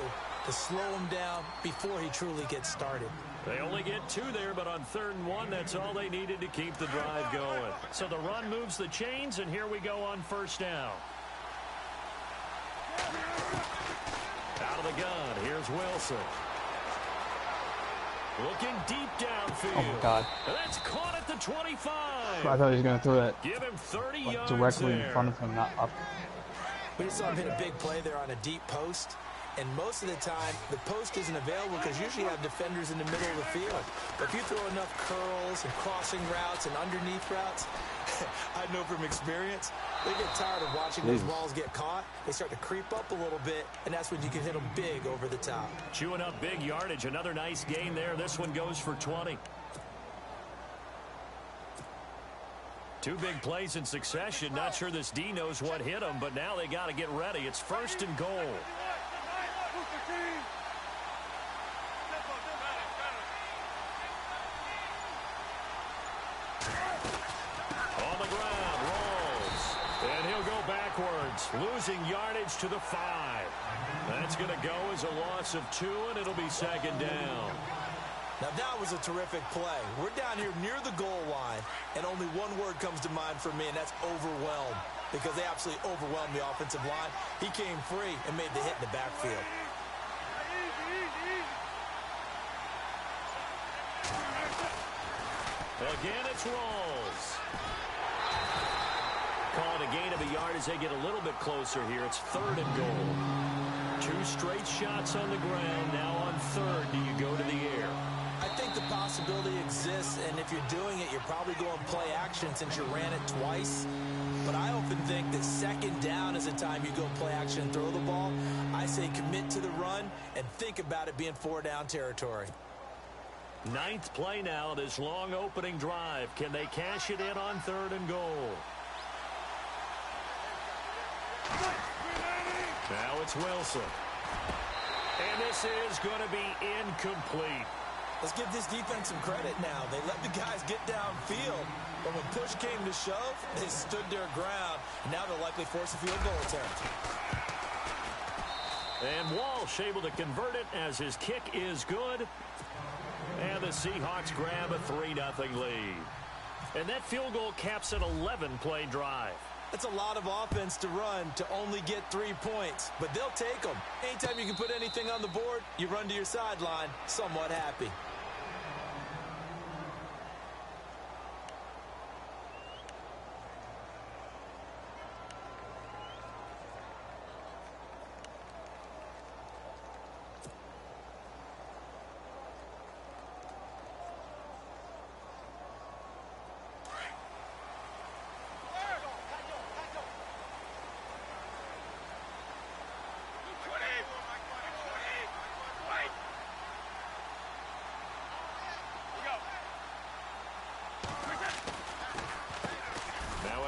to slow him down before he truly gets started? They only get 2 there, but on 3rd and 1, that's all they needed to keep the drive going. So the run moves the chains, and here we go on 1st down. Out of the gun, here's Wilson. Looking deep downfield. Oh my God. That's caught at the 25. I thought he was going to throw that Give him 30 like, yards directly there. in front of him, not up. We just saw him hit a big play there on a deep post. And most of the time, the post isn't available because usually you have defenders in the middle of the field. But if you throw enough curls and crossing routes and underneath routes, I know from experience, they get tired of watching those balls get caught. They start to creep up a little bit, and that's when you can hit them big over the top. Chewing up big yardage. Another nice gain there. This one goes for 20. 2 big plays in succession. Not sure this D knows what hit him, but now they got to get ready. It's 1st and goal. On the ground, Rawls. And he'll go backwards, losing yardage to the 5. That's going to go as a loss of 2, and it'll be 2nd down. Now that was a terrific play. We're down here near the goal line, and only one word comes to mind for me, and that's overwhelmed, because they absolutely overwhelmed the offensive line. He came free and made the hit in the backfield. Again, it's Rawls. Call it a gain of a yard as they get a little bit closer here. It's 3rd and goal. 2 straight shots on the ground. Now on 3rd, do you go to the air? I think the possibility exists, and if you're doing it, you're probably going play action since you ran it twice. But I often think that 2nd down is the time you go play action and throw the ball. I say commit to the run and think about it being 4-down territory. 9th play now, this long opening drive. Can they cash it in on 3rd and goal? Now it's Wilson. And this is going to be incomplete. Let's give this defense some credit now. They let the guys get downfield. But when push came to shove, they stood their ground. And now they'll likely force a field goal attempt. And Walsh able to convert it as his kick is good. And the Seahawks grab a 3-0 lead. And that field goal caps an 11-play drive. That's a lot of offense to run to only get 3 points, but they'll take them. Anytime you can put anything on the board, you run to your sideline somewhat happy.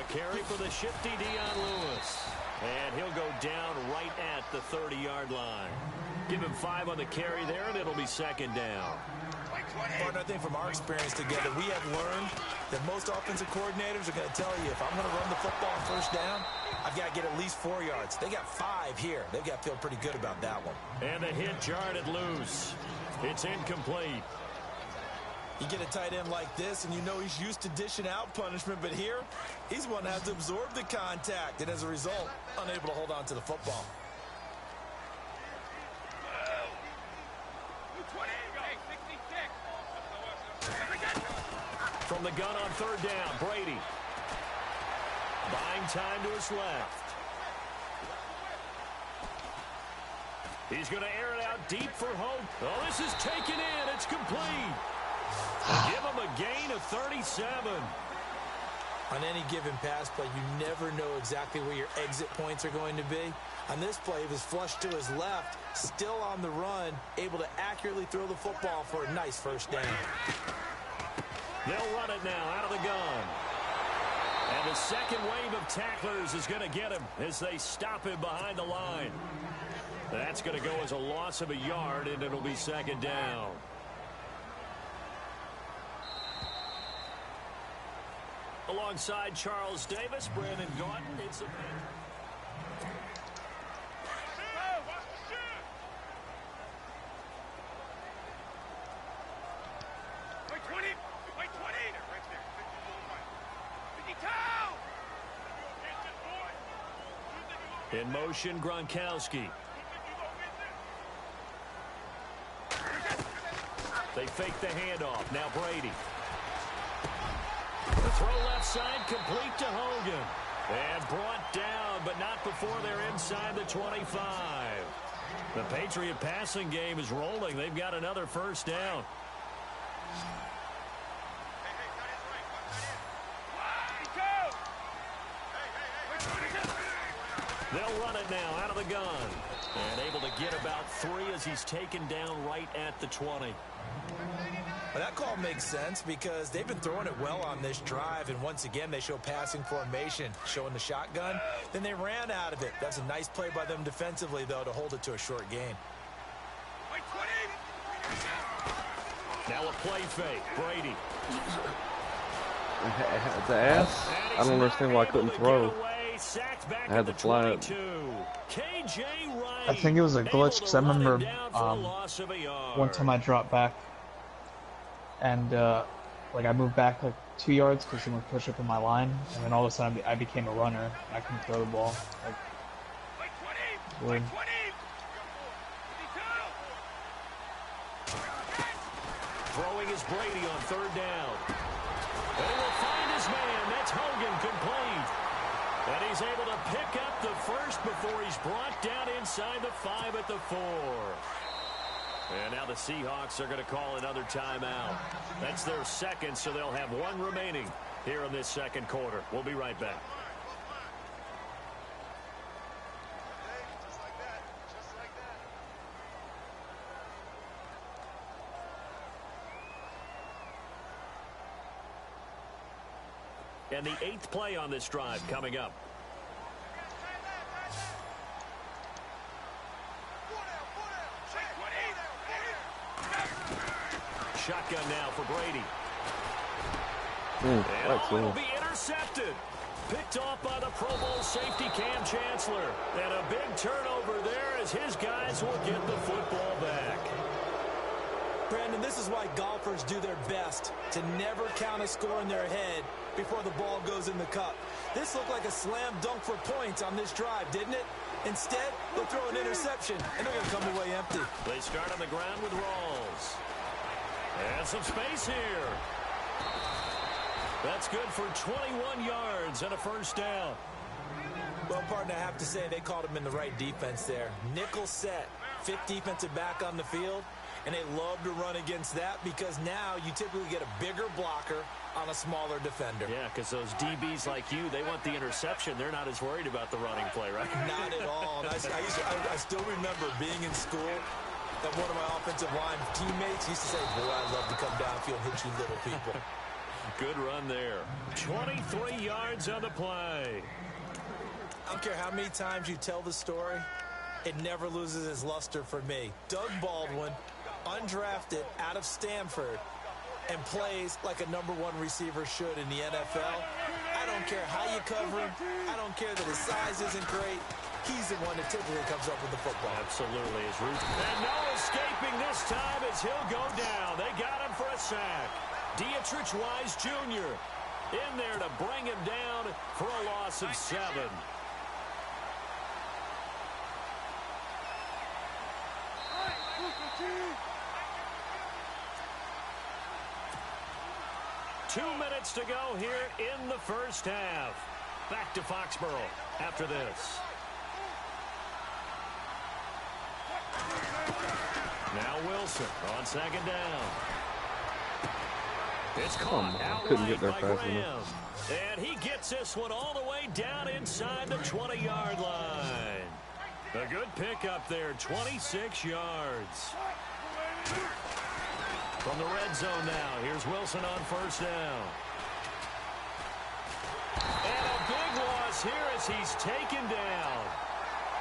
Carry for the shifty Dion Lewis. And he'll go down right at the 30-yard line. Give him 5 on the carry there, and it'll be 2nd down. Partner, I think from our experience together, we have learned that most offensive coordinators are going to tell you, if I'm going to run the football on 1st down, I've got to get at least 4 yards. They got 5 here. They've got to feel pretty good about that one. And the hit jarred it loose. It's incomplete. You get a tight end like this, and you know he's used to dishing out punishment, but here, he's one that has to absorb the contact, and as a result, unable to hold on to the football. From the gun on 3rd down, Brady. Buying time to his left. He's going to air it out deep for Hope. Oh, this is taken in. It's complete. Give him a gain of 37. On any given pass play, you never know exactly where your exit points are going to be. On this play, he was flushed to his left, still on the run, able to accurately throw the football for a nice first down. They'll run it now out of the gun. And the second wave of tacklers is going to get him as they stop him behind the line. That's going to go as a loss of a yard, and it'll be second down. Alongside Charles Davis, Brandon Gaunton. It's a in motion, Gronkowski. They fake the handoff. Now Brady. The throw left side complete to Hogan. And brought down, but not before they're inside the 25. The Patriot passing game is rolling. They've got another first down. They'll run it now out of the gun. And able to get about 3 as he's taken down right at the 20. Well, that call makes sense because they've been throwing it well on this drive, and once again they show passing formation, showing the shotgun. Then they ran out of it. That's a nice play by them defensively, though, to hold it to a short gain. Now a play fake. Brady. The ass? I don't understand why I couldn't throw. I had to fly it. I think it was a glitch because I remember one time I dropped back and like I moved back like 2 yards because someone pushed up in my line, and then all of a sudden I became a runner. I couldn't throw the ball. Like, weird. Throwing is Brady on third down. They will find his man. That's Hogan, complete. And he's able to pick up the first before he's brought down inside the 5 at the 4. And now the Seahawks are going to call another timeout. That's their second, so they'll have 1 remaining here in this second quarter. We'll be right back. And the 8th play on this drive coming up. Shotgun now for Brady. And it'll be intercepted. Picked off by the Pro Bowl safety Cam Chancellor. And a big turnover there as his guys will get the football back. Brandon, this is why golfers do their best to never count a score in their head before the ball goes in the cup. This looked like a slam dunk for points on this drive, didn't it? Instead, they'll throw an interception, and they're going to come away empty. They start on the ground with Rawls. And some space here. That's good for 21 yards and a first down. Well, partner, I have to say they called him in the right defense there. Nickel set, 5th defensive back on the field. And they love to run against that because now you typically get a bigger blocker on a smaller defender. Yeah, because those DBs like you, they want the interception. They're not as worried about the running play, right? Not at all. And I still remember being in school that one of my offensive line teammates used to say, boy, I love to come downfield and hit you little people. Good run there. 23 yards on the play. I don't care how many times you tell the story, it never loses its luster for me. Doug Baldwin, undrafted out of Stanford, and plays like a #1 receiver should in the NFL. I don't care how you cover him. I don't care that his size isn't great. He's the one that typically comes up with the football. Absolutely. And no escaping this time as he'll go down. They got him for a sack. Dietrich Wise Jr. in there to bring him down for a loss of 7. 2 minutes to go here in the first half. Back to Foxborough after this. Wilson on second down. It's caught couldn't get there by fast Graham. enough. And he gets this one all the way down inside the 20-yard line. A good pickup there, 26 yards. From the red zone now, here's Wilson on first down. And a big loss here as he's taken down.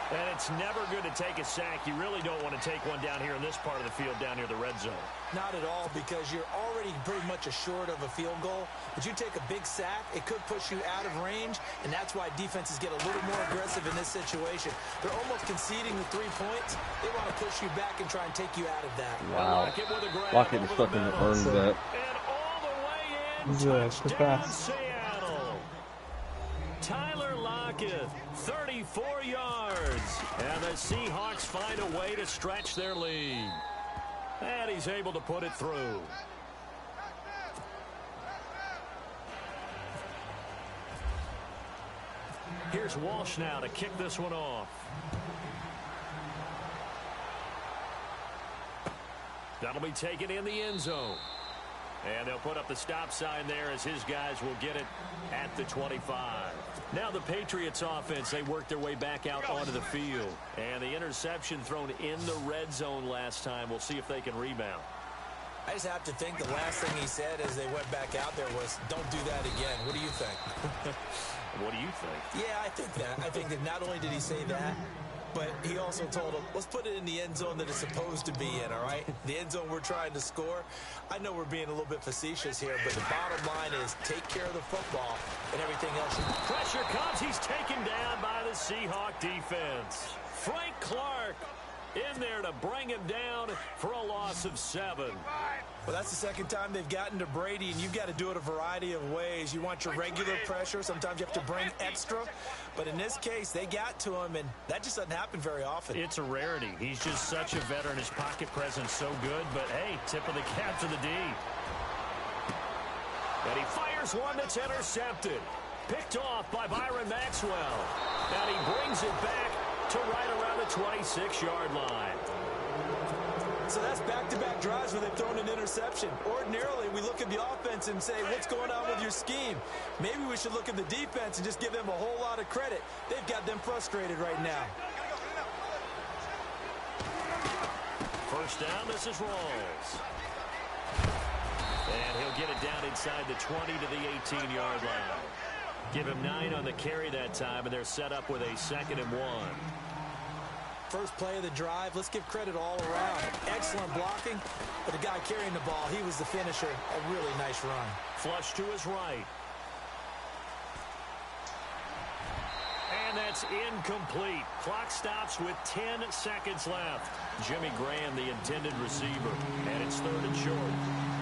And it's never good to take a sack. You really don't want to take one down here in this part of the field down near the red zone. Not at all, because you're already pretty much assured of a field goal. But you take a big sack, it could push you out of range, and that's why defenses get a little more aggressive in this situation. They're almost conceding the 3 points. They want to push you back and try and take you out of that. Wow. Lockett just fucking earned that. And all the way in, touchdown, Seattle. Tyler Lockett, 34 yards. And the Seahawks find a way to stretch their lead. And he's able to put it through. Here's Walsh now to kick this one off. That'll be taken in the end zone. And they'll put up the stop sign there as his guys will get it at the 25. Now the Patriots offense, they worked their way back out onto the field. And the interception thrown in the red zone last time. We'll see if they can rebound. I just have to think the last thing he said as they went back out there was, don't do that again. What do you think? What do you think? Yeah, I think that. I think that not only did he say that, but he also told them, let's put it in the end zone that it's supposed to be in, all right? The end zone we're trying to score. I know we're being a little bit facetious here, but the bottom line is take care of the football and everything else. Pressure comes. He's taken down by the Seahawk defense. Frank Clark in there to bring him down for a loss of 7. Well, that's the second time they've gotten to Brady, and you've got to do it a variety of ways. You want your regular pressure. Sometimes you have to bring extra. But in this case, they got to him, and that just doesn't happen very often. It's a rarity. He's just such a veteran. His pocket presence so good. But, hey, tip of the cap to the D. And he fires one that's intercepted. Picked off by Byron Maxwell. And he brings it back to right around the 26-yard line. So that's back-to-back drives where they've thrown an interception. Ordinarily, we look at the offense and say, what's going on with your scheme? Maybe we should look at the defense and just give them a whole lot of credit. They've got them frustrated right now. First down, this is Rawls. And he'll get it down inside the 20 to the 18-yard line. Give him 9 on the carry that time, and they're set up with a 2nd and 1. First play of the drive, let's give credit all around. Excellent blocking, but the guy carrying the ball, he was the finisher. A really nice run. Flush to his right. And that's incomplete. Clock stops with 10 seconds left. Jimmy Graham, the intended receiver, and it's 3rd and short.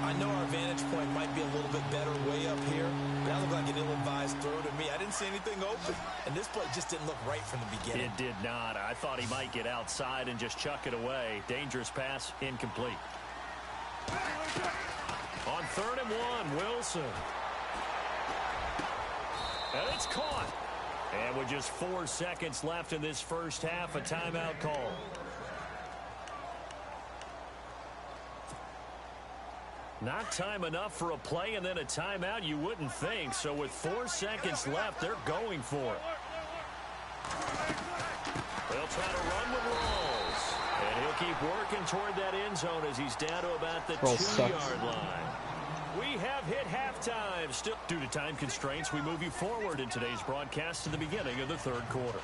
I know our vantage point might be a little bit better way up here, but that looked like an ill-advised throw to me. I didn't see anything open, and this play just didn't look right from the beginning. It did not. I thought he might get outside and just chuck it away. Dangerous pass, incomplete. On 3rd and 1, Wilson. And it's caught. And with just 4 seconds left in this first half, a timeout call. Not time enough for a play and then a timeout, you wouldn't think. So with 4 seconds left, they're going for it. They'll try to run with Rawls. And he'll keep working toward that end zone as he's down to about the 2-yard line. We have hit halftime. Still, due to time constraints, we move you forward in today's broadcast to the beginning of the 3rd quarter.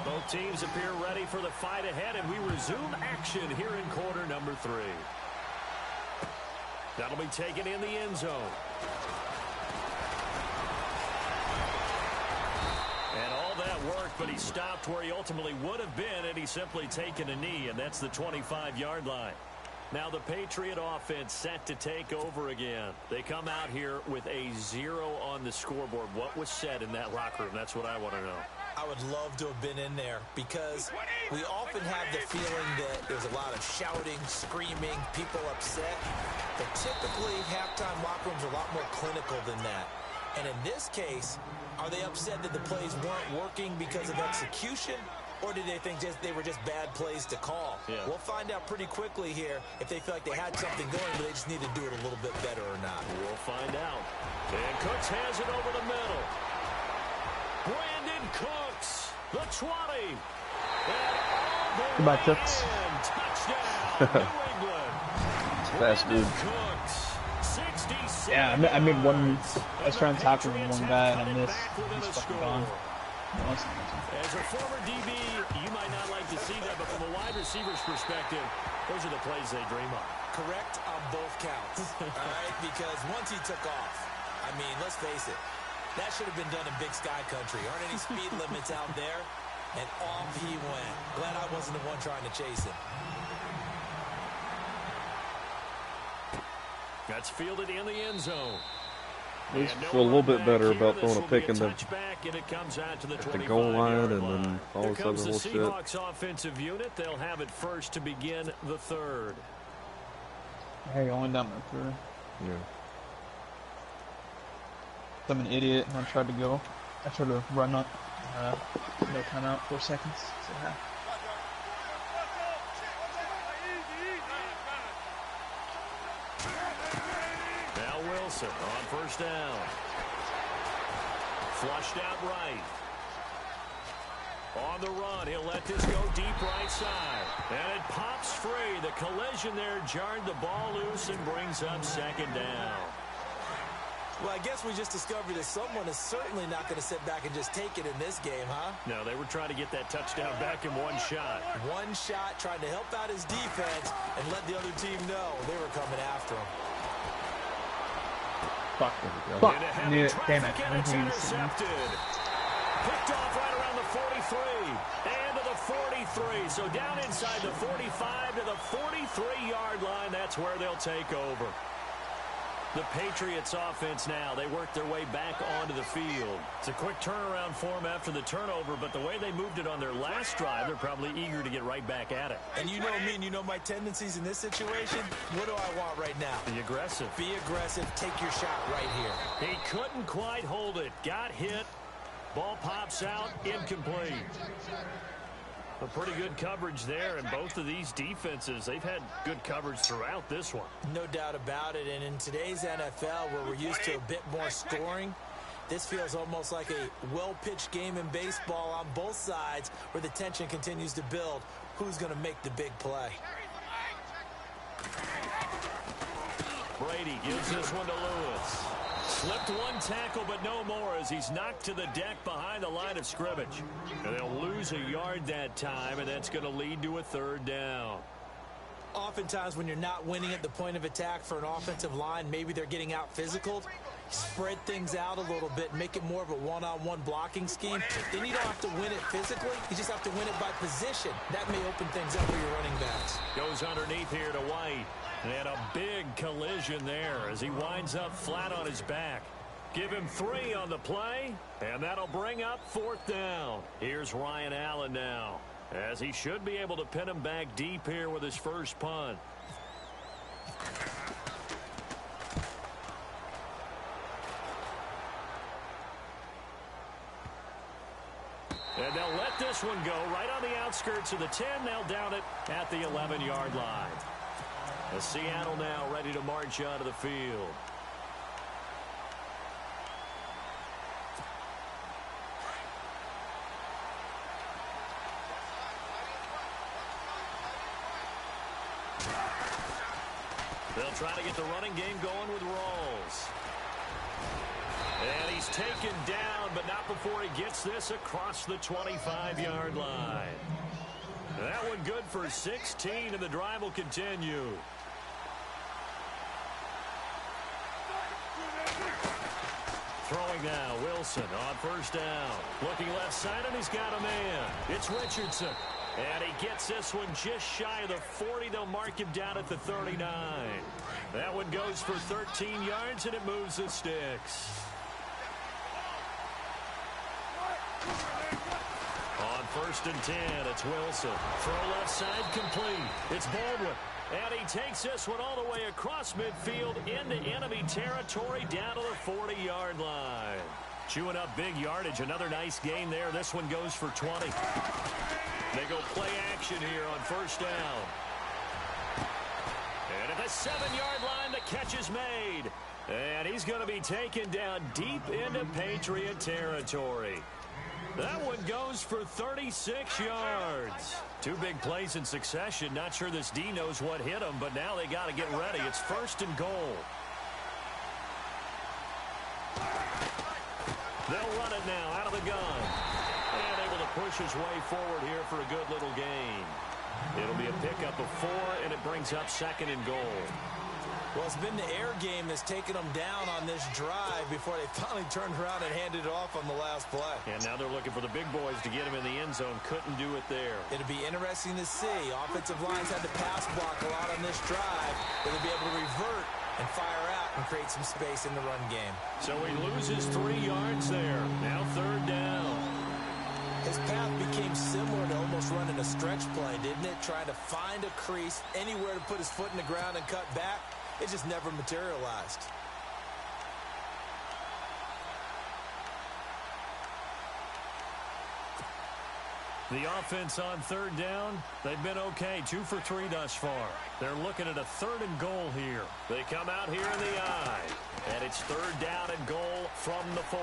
Both teams appear ready for the fight ahead, and we resume action here in quarter number 3. That'll be taken in the end zone. And all that work, but he stopped where he ultimately would have been, and he's simply taken a knee, and that's the 25-yard line. Now the Patriot offense set to take over again. They come out here with a 0 on the scoreboard. What was said in that locker room? That's what I want to know. I would love to have been in there because we often have the feeling that there's a lot of shouting, screaming, people upset. But typically, halftime locker rooms are a lot more clinical than that. And in this case, are they upset that the plays weren't working because of execution? Or did they think they were just bad plays to call? Yeah. We'll find out pretty quickly here if they feel like they had something going, but they just need to do it a little bit better or not. We'll find out. And Cooks has it over the middle. Brandon Cooks, the 20. Goodbye, Cooks. Touchdown, New England. Fast dude. Cooks, 67 Yeah, I made one. I was trying to tackle Patriots one guy, have and I cut it missed. back within He's a fucking score. gone. As a former DB, you might not like to see that, but from a wide receiver's perspective, those are the plays they dream of. Correct on both counts, all right? Because once he took off, I mean, let's face it, that should have been done in Big Sky Country. Aren't any speed limits out there? And off he went. Glad I wasn't the one trying to chase him. That's fielded in the end zone. At least feel a little bit better about throwing a pick in the goal line and then all this other whole shit. Seahawks offensive unit. They'll have it first to begin the third. Hey, going down my through. Yeah. I'm an idiot, and I tried to run up. No timeout, 4 seconds. So, yeah. Now Wilson on first down. Flushed out right. On the run, he'll let this go deep right side. And it pops free. The collision there jarred the ball loose and brings up second down. Well, I guess we just discovered that someone is certainly not going to sit back and just take it in this game, huh? No, they were trying to get that touchdown back in one shot. One shot, trying to help out his defense and let the other team know they were coming after him. Fuck. I knew it. Damn it. And it's intercepted. Picked off right around the 43. And to the 43. So down inside the 45 to the 43-yard line. That's where they'll take over. The Patriots offense now, they work their way back onto the field. It's a quick turnaround for them after the turnover, but the way they moved it on their last drive, they're probably eager to get right back at it. And you know me and you know my tendencies in this situation. What do I want right now? Be aggressive. Be aggressive. Take your shot right here. He couldn't quite hold it. Got hit. Ball pops out. Incomplete. A pretty good coverage there, and both of these defenses, they've had good coverage throughout this one. No doubt about it, and in today's NFL, where we're used to a bit more scoring, this feels almost like a well-pitched game in baseball on both sides, where the tension continues to build. Who's going to make the big play? Brady gives this one to Lewis. Slipped one tackle, but no more as he's knocked to the deck behind the line of scrimmage. And they'll lose a yard that time, and that's going to lead to a third down. Oftentimes when you're not winning at the point of attack for an offensive line, maybe they're getting out physical. Spread things out a little bit, make it more of a one-on-one blocking scheme. Then you don't have to win it physically. You just have to win it by position. That may open things up for your running backs. Goes underneath here to White. And a big collision there as he winds up flat on his back. Give him 3 on the play, and that'll bring up fourth down. Here's Ryan Allen now, as he should be able to pin him back deep here with his first punt. And they'll let this one go right on the outskirts of the 10. They'll down it at the 11-yard line. As Seattle now ready to march onto the field. They'll try to get the running game going with Rawls. And he's taken down, but not before he gets this across the 25-yard line. That one good for 16, and the drive will continue. Throwing now, Wilson on first down. Looking left side, and he's got a man. It's Richardson. And he gets this one just shy of the 40. They'll mark him down at the 39. That one goes for 13 yards, and it moves the sticks. On first and 10, it's Wilson. Throw left side complete. It's Baldwin. And he takes this one all the way across midfield into enemy territory down to the 40-yard line. Chewing up big yardage. Another nice gain there. This one goes for 20. They go play action here on first down. And at the 7-yard line, the catch is made. And he's going to be taken down deep into Patriot territory. That one goes for 36 yards. 2 big plays in succession. Not sure this D knows what hit him, but now they got to get ready. It's first and goal. They'll run it now out of the gun. And able to push his way forward here for a good little gain. It'll be a pickup of 4, and it brings up second and goal. Well, it's been the air game that's taken them down on this drive before they finally turned around and handed it off on the last play. And now they're looking for the big boys to get him in the end zone. Couldn't do it there. It'll be interesting to see. Offensive lines had to pass block a lot on this drive. They'll be able to revert and fire out and create some space in the run game. So he loses 3 yards there. Now third down. His path became similar to almost running a stretch play, didn't it? Trying to find a crease, anywhere to put his foot in the ground and cut back. It just never materialized. The offense on third down, they've been okay. 2 for 3 thus far. They're looking at a 3rd and goal here. They come out here in the eye. And it's 3rd down and goal from the 4.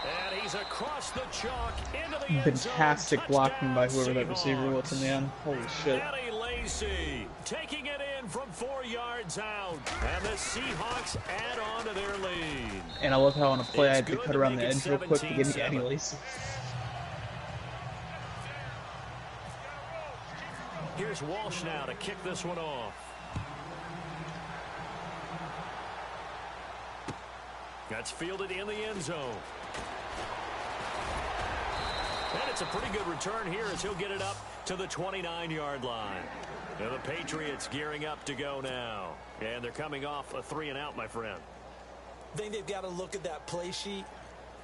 And he's across the chalk into the end zone. Fantastic blocking by whoever that receiver was in the end. Holy shit. Eddie Lacy taking it in from 4 yards out. And the Seahawks add on to their lead. And I love how on a play I had to cut around the edge real quick to get me Eddie Lacy. Here's Walsh now to kick this one off. That's fielded in the end zone. And it's a pretty good return here as he'll get it up to the 29-yard line. And the Patriots gearing up to go now. And they're coming off a 3-and-out, my friend. I think they've got to look at that play sheet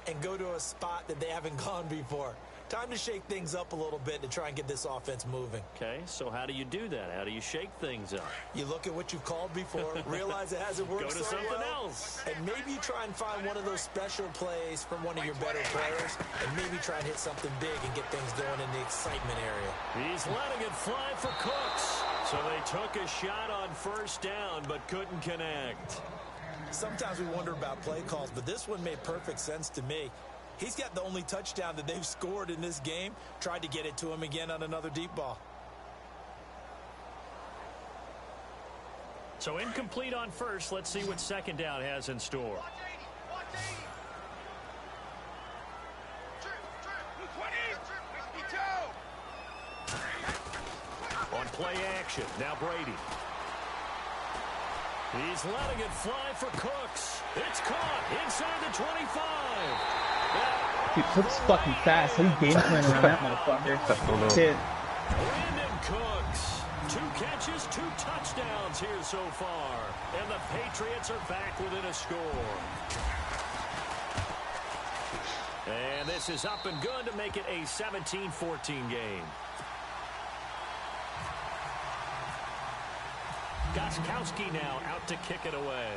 and go to a spot that they haven't gone before. Time to shake things up a little bit to try and get this offense moving. Okay, so how do you do that? How do you shake things up? You look at what you've called before, realize it hasn't worked Go to something well, else. and maybe you try and find one of those special plays from one of your better players, and maybe try and hit something big and get things going in the excitement area. He's letting it fly for Cooks. So they took a shot on first down, but couldn't connect. Sometimes we wonder about play calls, but this one made perfect sense to me. He's got the only touchdown that they've scored in this game. Tried to get it to him again on another deep ball. So incomplete on first. Let's see what second down has in store. On play action, now Brady. He's letting it fly for Cooks. It's caught inside the 25. Dude, Cook's fucking fast. How do you game plan around that motherfucker? Shit. Brandon Cooks. 2 catches, 2 touchdowns here so far. And the Patriots are back within a score. And this is up and good to make it a 17-14 game. Gostkowski now out to kick it away.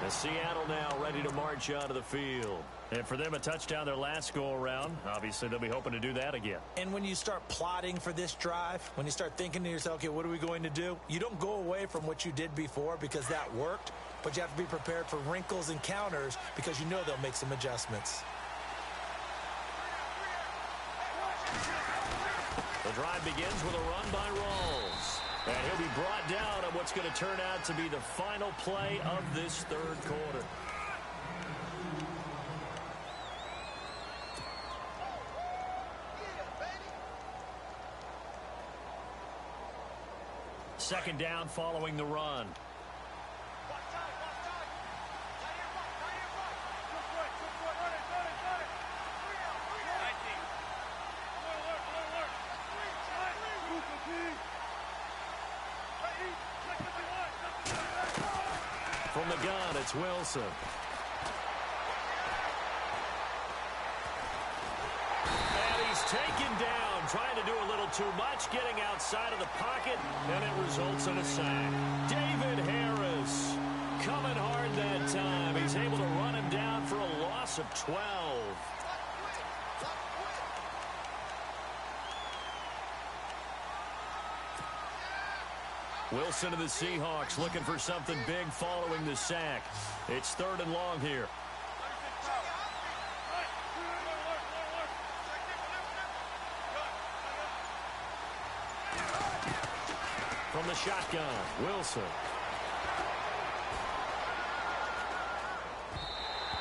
And Seattle now ready to march onto the field. And for them, a touchdown their last go-around. Obviously, they'll be hoping to do that again. And when you start plotting for this drive, when you start thinking to yourself, okay, what are we going to do? You don't go away from what you did before because that worked, but you have to be prepared for wrinkles and counters because you know they'll make some adjustments. The drive begins with a run by Rawls. And he'll be brought down on what's going to turn out to be the final play of this third quarter. Second down following the run. From the gun, it's Wilson. And he's taken down, trying to do a little too much, getting outside of the pocket, and it results in a sack. David Harris coming hard And that time, he's able to run him down for a loss of 12. Wilson of the Seahawks looking for something big following the sack. It's 3rd and long here. From the shotgun, Wilson.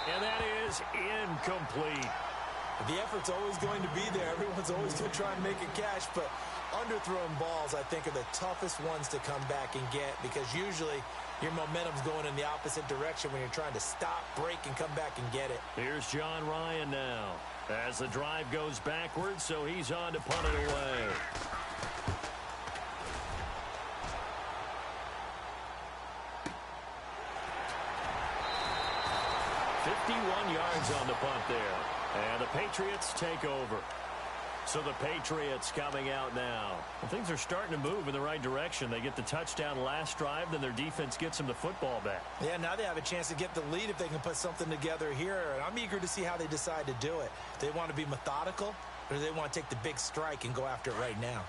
And that is incomplete. The effort's always going to be there. Everyone's always going to try and make a catch, but underthrown balls, I think, are the toughest ones to come back and get because usually your momentum's going in the opposite direction when you're trying to stop, break, and come back and get it. Here's John Ryan now as the drive goes backwards, so he's on to punt it away. Yards on the punt there. And the Patriots take over. So the Patriots coming out now. Well, things are starting to move in the right direction. They get the touchdown last drive, then their defense gets them the football back. Yeah, now they have a chance to get the lead if they can put something together here. And I'm eager to see how they decide to do it. Do they want to be methodical, or do they want to take the big strike and go after it right now?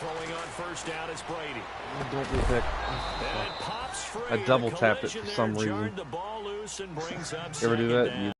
Throwing on first down is Brady. Don't do that. And it pops free. I double tapped it for some reason. The ball loose and brings up You ever do that?